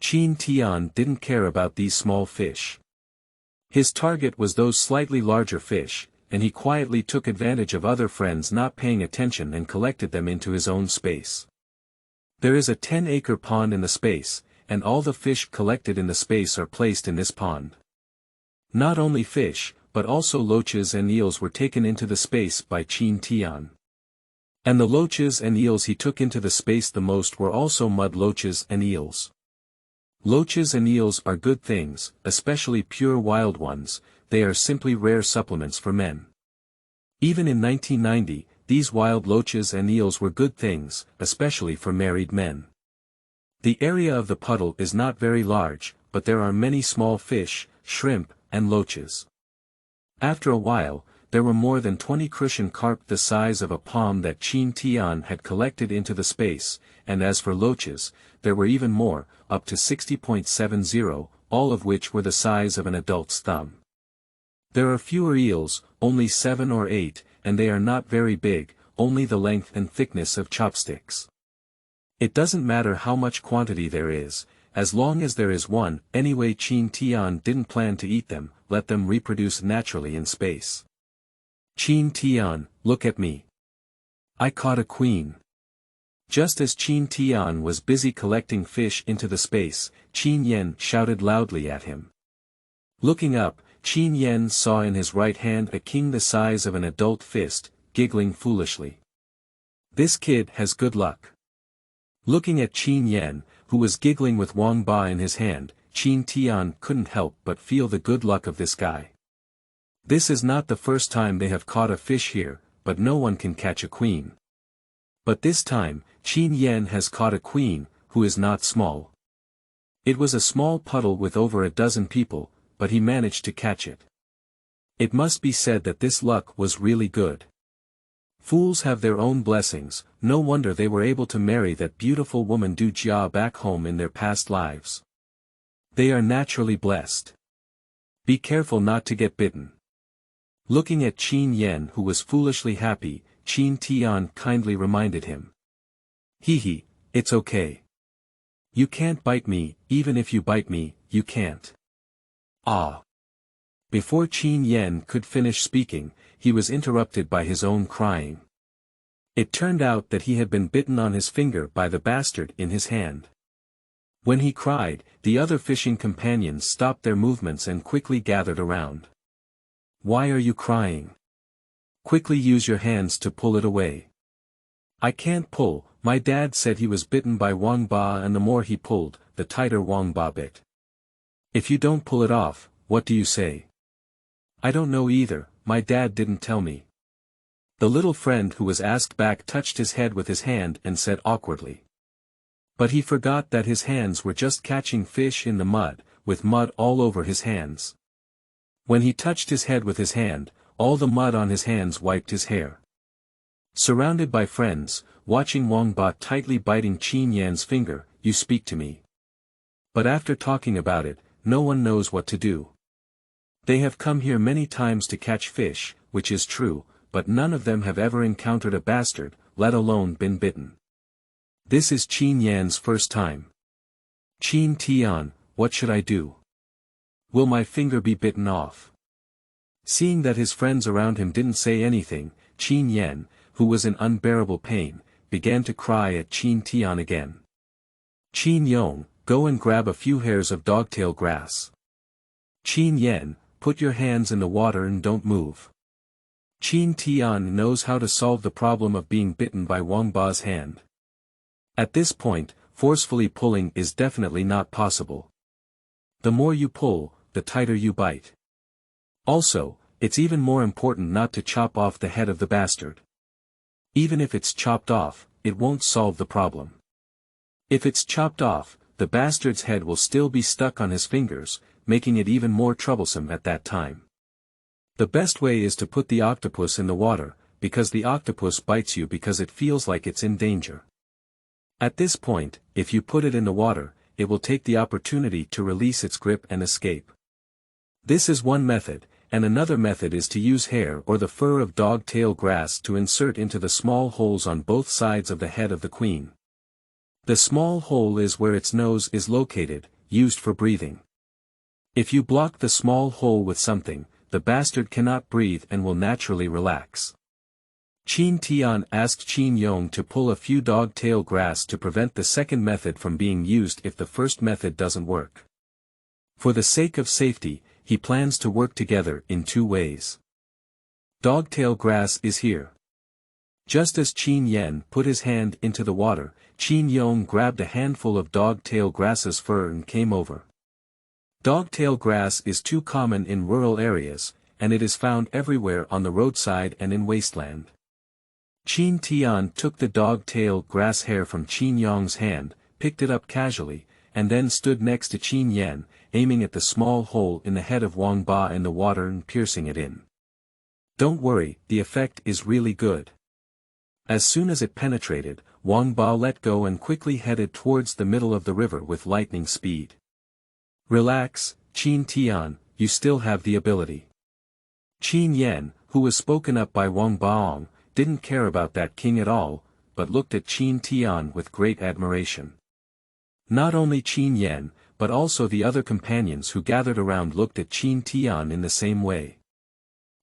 Qin Tian didn't care about these small fish. His target was those slightly larger fish, and he quietly took advantage of other friends not paying attention and collected them into his own space. There is a 10-acre pond in the space, and all the fish collected in the space are placed in this pond. Not only fish, but also loaches and eels were taken into the space by Qin Tian. And the loaches and eels he took into the space the most were also mud loaches and eels. Loaches and eels are good things, especially pure wild ones. They are simply rare supplements for men. Even in 1990, these wild loaches and eels were good things, especially for married men. The area of the puddle is not very large, but there are many small fish, shrimp, and loaches. After a while, there were more than 20 crucian carp the size of a palm that Qin Tian had collected into the space, and as for loaches, there were even more, up to 60.70, all of which were the size of an adult's thumb. There are fewer eels, only 7 or 8, and they are not very big, only the length and thickness of chopsticks. It doesn't matter how much quantity there is, as long as there is one. Anyway, Qin Tian didn't plan to eat them, let them reproduce naturally in space. Qin Tian, look at me. I caught a queen. Just as Qin Tian was busy collecting fish into the space, Qin Yan shouted loudly at him. Looking up, Qin Yan saw in his right hand a king the size of an adult fist, giggling foolishly. This kid has good luck. Looking at Qin Yan, who was giggling with Wang Ba in his hand, Qin Tian couldn't help but feel the good luck of this guy. This is not the first time they have caught a fish here, but no one can catch a queen. But this time, Qin Yan has caught a queen, who is not small. It was a small puddle with over a dozen people, but he managed to catch it. It must be said that this luck was really good. Fools have their own blessings, no wonder they were able to marry that beautiful woman Du Jia back home in their past lives. They are naturally blessed. Be careful not to get bitten. Looking at Qin Yan, who was foolishly happy, Qin Tian kindly reminded him. Hee, it's okay. You can't bite me, even if you bite me, you can't. Ah. Before Qin Yan could finish speaking, he was interrupted by his own crying. It turned out that he had been bitten on his finger by the bastard in his hand. When he cried, the other fishing companions stopped their movements and quickly gathered around. Why are you crying? Quickly use your hands to pull it away. I can't pull, my dad said he was bitten by Wang Ba, and the more he pulled, the tighter Wang Ba bit. If you don't pull it off, what do you say? I don't know either, my dad didn't tell me. The little friend who was asked back touched his head with his hand and said awkwardly. But he forgot that his hands were just catching fish in the mud, with mud all over his hands. When he touched his head with his hand, all the mud on his hands wiped his hair. Surrounded by friends, watching Wang Ba tightly biting Qin Yan's finger, you speak to me. But after talking about it, no one knows what to do. They have come here many times to catch fish, which is true, but none of them have ever encountered a bastard, let alone been bitten. This is Qin Yan's first time. Qin Tian, what should I do? Will my finger be bitten off? Seeing that his friends around him didn't say anything, Qin Yan, who was in unbearable pain, began to cry at Qin Tian again. Qin Yong, go and grab a few hairs of dogtail grass. Qin Yen, put your hands in the water and don't move. Qin Tian knows how to solve the problem of being bitten by Wang Ba's hand. At this point, forcefully pulling is definitely not possible. The more you pull, the tighter you bite. Also, it's even more important not to chop off the head of the bastard. Even if it's chopped off, it won't solve the problem. If it's chopped off, the bastard's head will still be stuck on his fingers, making it even more troublesome at that time. The best way is to put the octopus in the water, because the octopus bites you because it feels like it's in danger. At this point, if you put it in the water, it will take the opportunity to release its grip and escape. This is one method, and another method is to use hair or the fur of dog tail grass to insert into the small holes on both sides of the head of the queen. The small hole is where its nose is located, used for breathing. If you block the small hole with something, the bastard cannot breathe and will naturally relax. Qin Tian asked Qin Yong to pull a few dog tail grass to prevent the second method from being used if the first method doesn't work. For the sake of safety, he plans to work together in two ways. Dogtail grass is here. Just as Qin Yen put his hand into the water, Qin Yong grabbed a handful of dogtail grass's fur and came over. Dogtail grass is too common in rural areas, and it is found everywhere on the roadside and in wasteland. Qin Tian took the dogtail grass hair from Qin Yong's hand, picked it up casually, and then stood next to Qin Yen, aiming at the small hole in the head of Wang Ba in the water and piercing it in. Don't worry, the effect is really good. As soon as it penetrated, Wang Ba let go and quickly headed towards the middle of the river with lightning speed. Relax, Qin Tian, you still have the ability. Qin Yen, who was spoken up by Wang Baong, didn't care about that king at all, but looked at Qin Tian with great admiration. Not only Qin Yen, but also the other companions who gathered around looked at Qin Tian in the same way.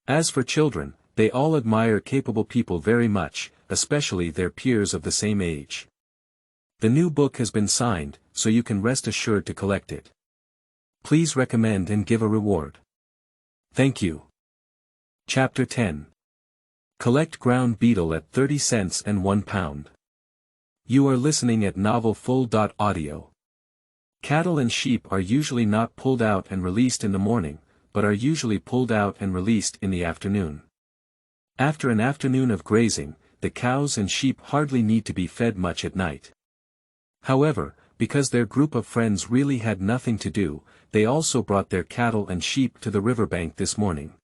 As for children, they all admire capable people very much, especially their peers of the same age. The new book has been signed, so you can rest assured to collect it. Please recommend and give a reward. Thank you. Chapter 10. Collect ground beetle at 30 cents and £1. You are listening at novelfull.audio. Cattle and sheep are usually not pulled out and released in the morning, but are usually pulled out and released in the afternoon. After an afternoon of grazing, the cows and sheep hardly need to be fed much at night. However, because their group of friends really had nothing to do, they also brought their cattle and sheep to the riverbank this morning.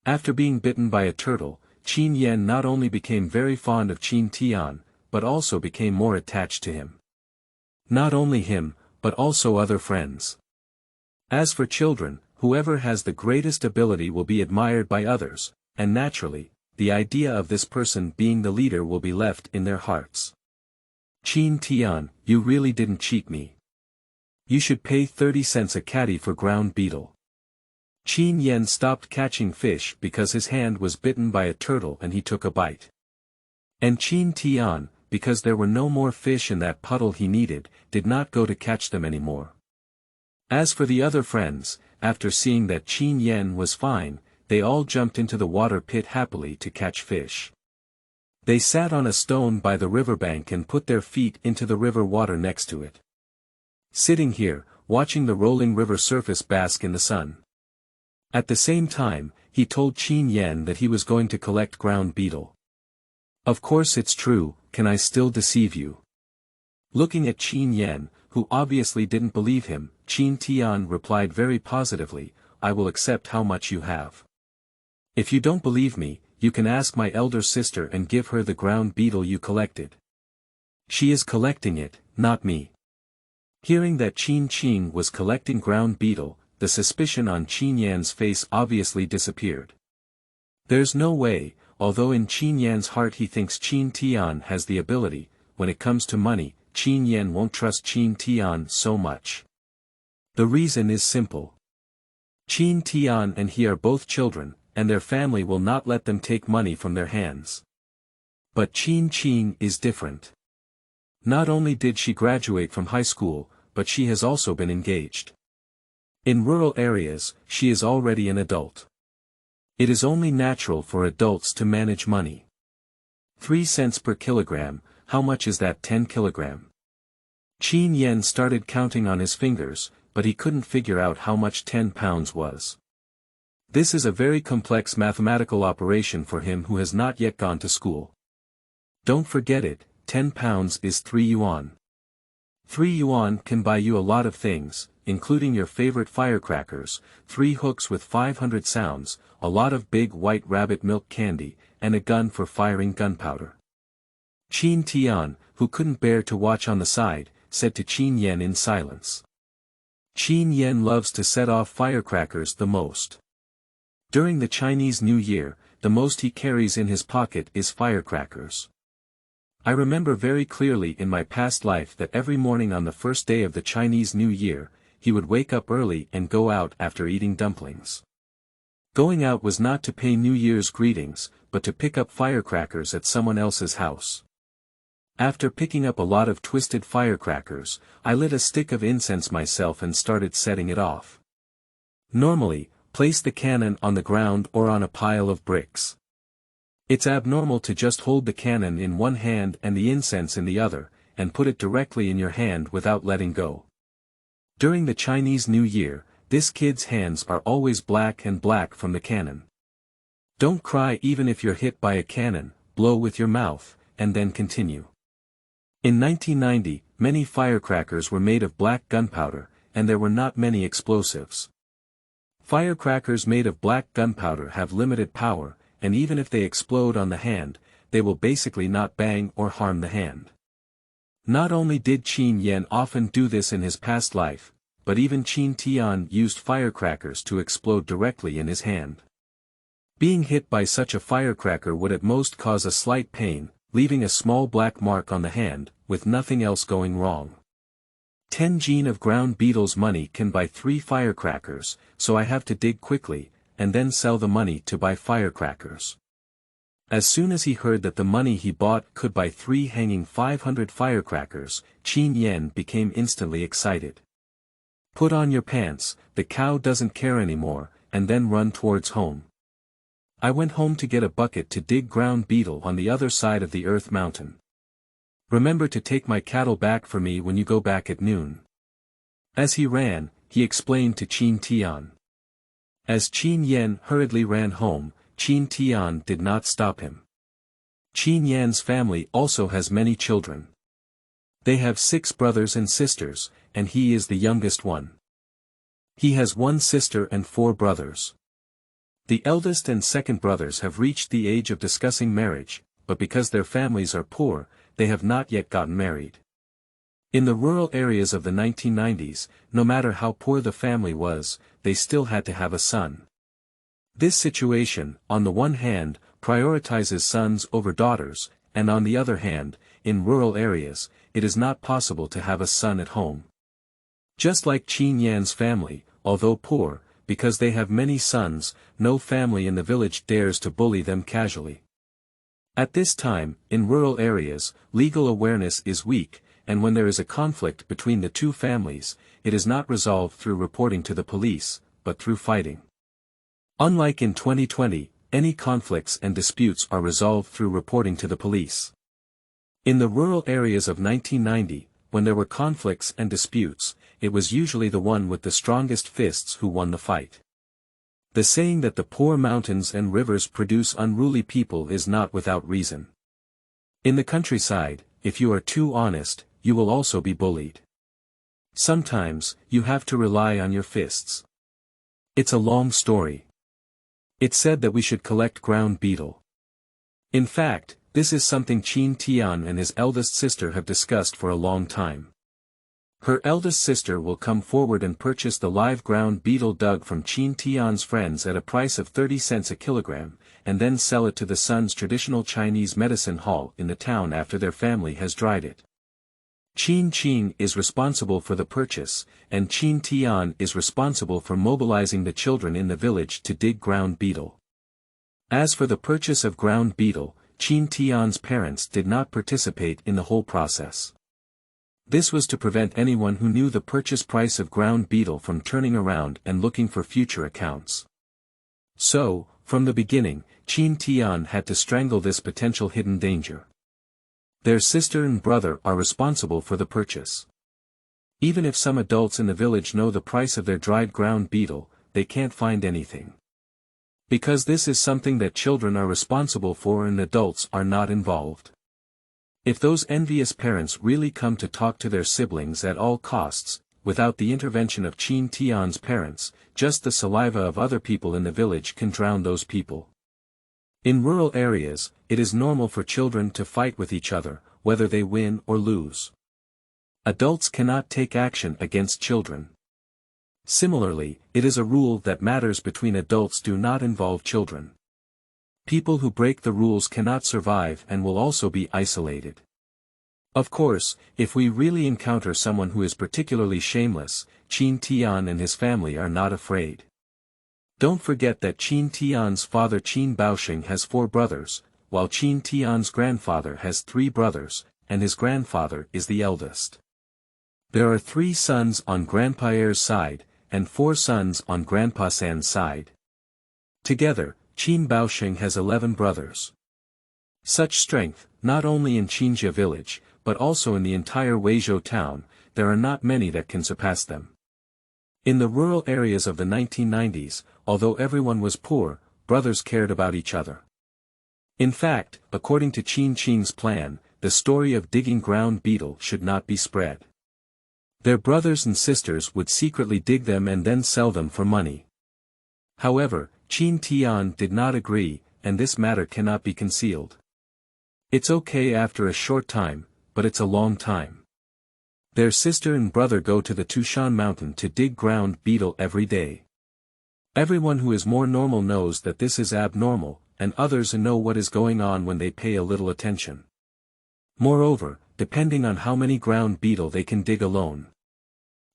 After being bitten by a turtle, Qin Yen not only became very fond of Qin Tian, but also became more attached to him. Not only him, but also other friends. As for children, whoever has the greatest ability will be admired by others, and naturally, the idea of this person being the leader will be left in their hearts. Qin Tian, you really didn't cheat me. You should pay 30 cents a caddy for ground beetle. Qin Yen stopped catching fish because his hand was bitten by a turtle and he took a bite. And Qin Tian, because there were no more fish in that puddle he needed, did not go to catch them anymore. As for the other friends, after seeing that Qin Yen was fine, they all jumped into the water pit happily to catch fish. They sat on a stone by the riverbank and put their feet into the river water next to it. Sitting here, watching the rolling river surface bask in the sun. At the same time, he told Qin Yen that he was going to collect ground beetle. Of course it's true, can I still deceive you? Looking at Qin Yen, who obviously didn't believe him, Qin Tian replied very positively, I will accept how much you have. If you don't believe me, you can ask my elder sister and give her the ground beetle you collected. She is collecting it, not me. Hearing that Qin was collecting ground beetle, the suspicion on Qin Yan's face obviously disappeared. There's no way, although in Qin Yan's heart he thinks Qin Tian has the ability, when it comes to money, Qin Yan won't trust Qin Tian so much. The reason is simple. Qin Tian and he are both children, and their family will not let them take money from their hands. But Qin is different. Not only did she graduate from high school, but she has also been engaged. In rural areas, she is already an adult. It is only natural for adults to manage money. 3 cents per kilogram, how much is that 10 kilogram? Qin Tian started counting on his fingers, but he couldn't figure out how much 10 pounds was. This is a very complex mathematical operation for him who has not yet gone to school. Don't forget it, 10 pounds is 3 yuan. 3 yuan can buy you a lot of things, including your favorite firecrackers, 3 hooks with 500 sounds, a lot of big white rabbit milk candy, and a gun for firing gunpowder. Qin Tian, who couldn't bear to watch on the side, said to Qin Tian in silence. Qin Tian loves to set off firecrackers the most. During the Chinese New Year, the most he carries in his pocket is firecrackers. I remember very clearly in my past life that every morning on the first day of the Chinese New Year, he would wake up early and go out after eating dumplings. Going out was not to pay New Year's greetings, but to pick up firecrackers at someone else's house. After picking up a lot of twisted firecrackers, I lit a stick of incense myself and started setting it off. Normally, place the cannon on the ground or on a pile of bricks. It's abnormal to just hold the cannon in one hand and the incense in the other, and put it directly in your hand without letting go. During the Chinese New Year, this kid's hands are always black and black from the cannon. Don't cry even if you're hit by a cannon, blow with your mouth, and then continue. In 1990, many firecrackers were made of black gunpowder, and there were not many explosives. Firecrackers made of black gunpowder have limited power, and even if they explode on the hand, they will basically not bang or harm the hand. Not only did Qin Tian often do this in his past life, but even Qin Tian used firecrackers to explode directly in his hand. Being hit by such a firecracker would at most cause a slight pain, leaving a small black mark on the hand, with nothing else going wrong. 10 Jin of ground Beetle's money can buy 3 firecrackers, so I have to dig quickly, and then sell the money to buy firecrackers. As soon as he heard that the money he bought could buy 3 hanging 500 firecrackers, Qin Tian became instantly excited. Put on your pants, the cow doesn't care anymore, and then run towards home. I went home to get a bucket to dig ground beetle on the other side of the earth mountain. Remember to take my cattle back for me when you go back at noon. As he ran, he explained to Qin Tian. As Qin Tian hurriedly ran home, Qin Tian did not stop him. Qin Tian's family also has many children. They have 6 brothers and sisters, and he is the youngest one. He has 1 sister and 4 brothers. The eldest and second brothers have reached the age of discussing marriage, but because their families are poor, they have not yet gotten married. In the rural areas of the 1990s, no matter how poor the family was, they still had to have a son. This situation, on the one hand, prioritizes sons over daughters, and on the other hand, in rural areas, it is not possible to have a son at home. Just like Qin Tian's family, although poor, because they have many sons, no family in the village dares to bully them casually. At this time, in rural areas, legal awareness is weak, and when there is a conflict between the 2 families, it is not resolved through reporting to the police, but through fighting. Unlike in 2020, any conflicts and disputes are resolved through reporting to the police. In the rural areas of 1990, when there were conflicts and disputes, it was usually the one with the strongest fists who won the fight. The saying that the poor mountains and rivers produce unruly people is not without reason. In the countryside, if you are too honest, you will also be bullied. Sometimes, you have to rely on your fists. It's a long story. It's said that we should collect ground beetle. In fact, this is something Qin Tian and his eldest sister have discussed for a long time. Her eldest sister will come forward and purchase the live ground beetle dug from Qin Tian's friends at a price of 30 cents a kilogram, and then sell it to the son's traditional Chinese medicine hall in the town after their family has dried it. Qin is responsible for the purchase, and Qin Tian is responsible for mobilizing the children in the village to dig ground beetle. As for the purchase of ground beetle, Qin Tian's parents did not participate in the whole process. This was to prevent anyone who knew the purchase price of ground beetle from turning around and looking for future accounts. So, from the beginning, Qin Tian had to strangle this potential hidden danger. Their sister and brother are responsible for the purchase. Even if some adults in the village know the price of their dried ground beetle, they can't find anything. Because this is something that children are responsible for and adults are not involved. If those envious parents really come to talk to their siblings at all costs, without the intervention of Qin Tian's parents, just the saliva of other people in the village can drown those people. In rural areas, it is normal for children to fight with each other, whether they win or lose. Adults cannot take action against children. Similarly, it is a rule that matters between adults do not involve children. People who break the rules cannot survive and will also be isolated. Of course, if we really encounter someone who is particularly shameless, Qin Tian and his family are not afraid. Don't forget that Qin Tian's father Qin Baoxing has 4 brothers, while Qin Tian's grandfather has 3 brothers, and his grandfather is the eldest. There are 3 sons on Grandpa Er's side, and 4 sons on Grandpa San's side. Together, Qin Baoxing has 11 brothers. Such strength, not only in Qinjia village, but also in the entire Weizhou town, there are not many that can surpass them. In the rural areas of the 1990s, although everyone was poor, brothers cared about each other. In fact, according to Qin Qing's plan, the story of digging ground beetle should not be spread. Their brothers and sisters would secretly dig them and then sell them for money. However, Qin Tian did not agree, and this matter cannot be concealed. It's okay after a short time, but it's a long time. Their sister and brother go to the Tushan mountain to dig ground beetle every day. Everyone who is more normal knows that this is abnormal, and others know what is going on when they pay a little attention. Moreover, depending on how many ground beetle they can dig alone.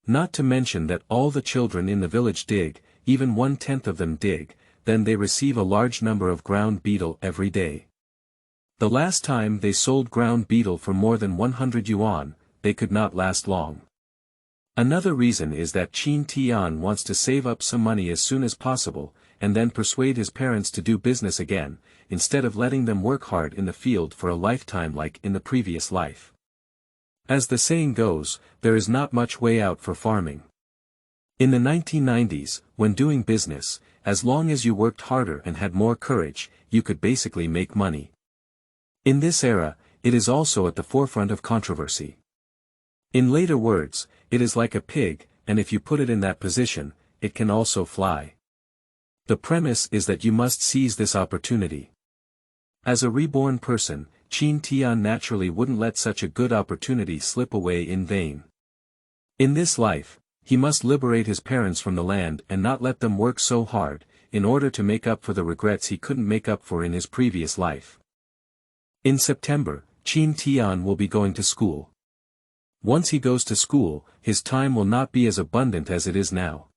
Not to mention that all the children in the village dig, even 1/10 of them dig, then they receive a large number of ground beetle every day. The last time they sold ground beetle for more than 100 yuan, they could not last long. Another reason is that Qin Tian wants to save up some money as soon as possible, and then persuade his parents to do business again, instead of letting them work hard in the field for a lifetime like in the previous life. As the saying goes, there is not much way out for farming. In the 1990s, when doing business, as long as you worked harder and had more courage, you could basically make money. In this era, it is also at the forefront of controversy. In later words, it is like a pig, and if you put it in that position, it can also fly. The premise is that you must seize this opportunity. As a reborn person, Qin Tian naturally wouldn't let such a good opportunity slip away in vain. In this life, he must liberate his parents from the land and not let them work so hard, in order to make up for the regrets he couldn't make up for in his previous life. In September, Qin Tian will be going to school. Once he goes to school, his time will not be as abundant as it is now.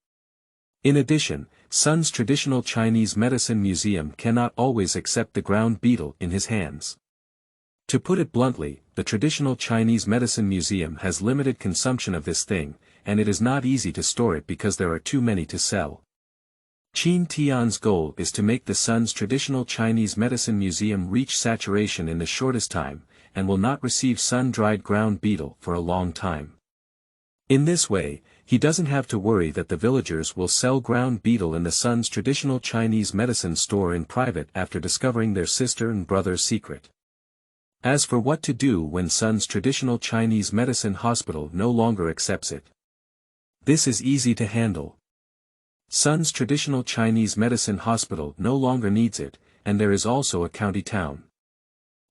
In addition, Sun's traditional Chinese medicine museum cannot always accept the ground beetle in his hands. To put it bluntly, the traditional Chinese medicine museum has limited consumption of this thing, and it is not easy to store it because there are too many to sell. Qin Tian's goal is to make the Sun's traditional Chinese medicine museum reach saturation in the shortest time, and will not receive sun-dried ground beetle for a long time. In this way, he doesn't have to worry that the villagers will sell ground beetle in the Sun's traditional Chinese medicine store in private after discovering their sister and brother's secret. As for what to do when Sun's traditional Chinese medicine hospital no longer accepts it, this is easy to handle. Sun's traditional Chinese medicine hospital no longer needs it, and there is also a county town.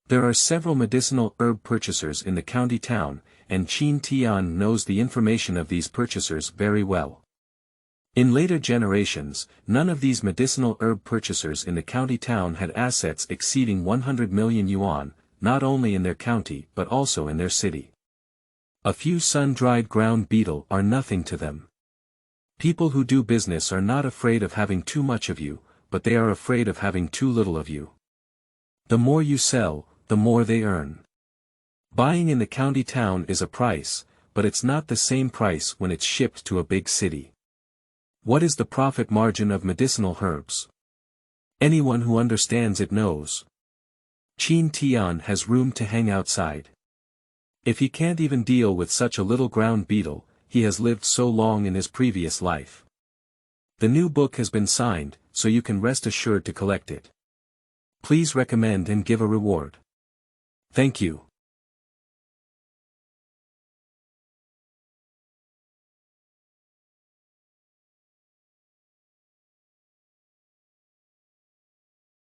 There are several medicinal herb purchasers in the county town, and Qin Tian knows the information of these purchasers very well. In later generations, none of these medicinal herb purchasers in the county town had assets exceeding 100 million yuan, not only in their county but also in their city. A few sun-dried ground beetle are nothing to them. People who do business are not afraid of having too much of you, but they are afraid of having too little of you. The more you sell, the more they earn. Buying in the county town is a price, but it's not the same price when it's shipped to a big city. What is the profit margin of medicinal herbs? Anyone who understands it knows. Qin Tian has room to hang outside. If he can't even deal with such a little ground beetle, he has lived so long in his previous life. The new book has been signed, so you can rest assured to collect it. Please recommend and give a reward. Thank you.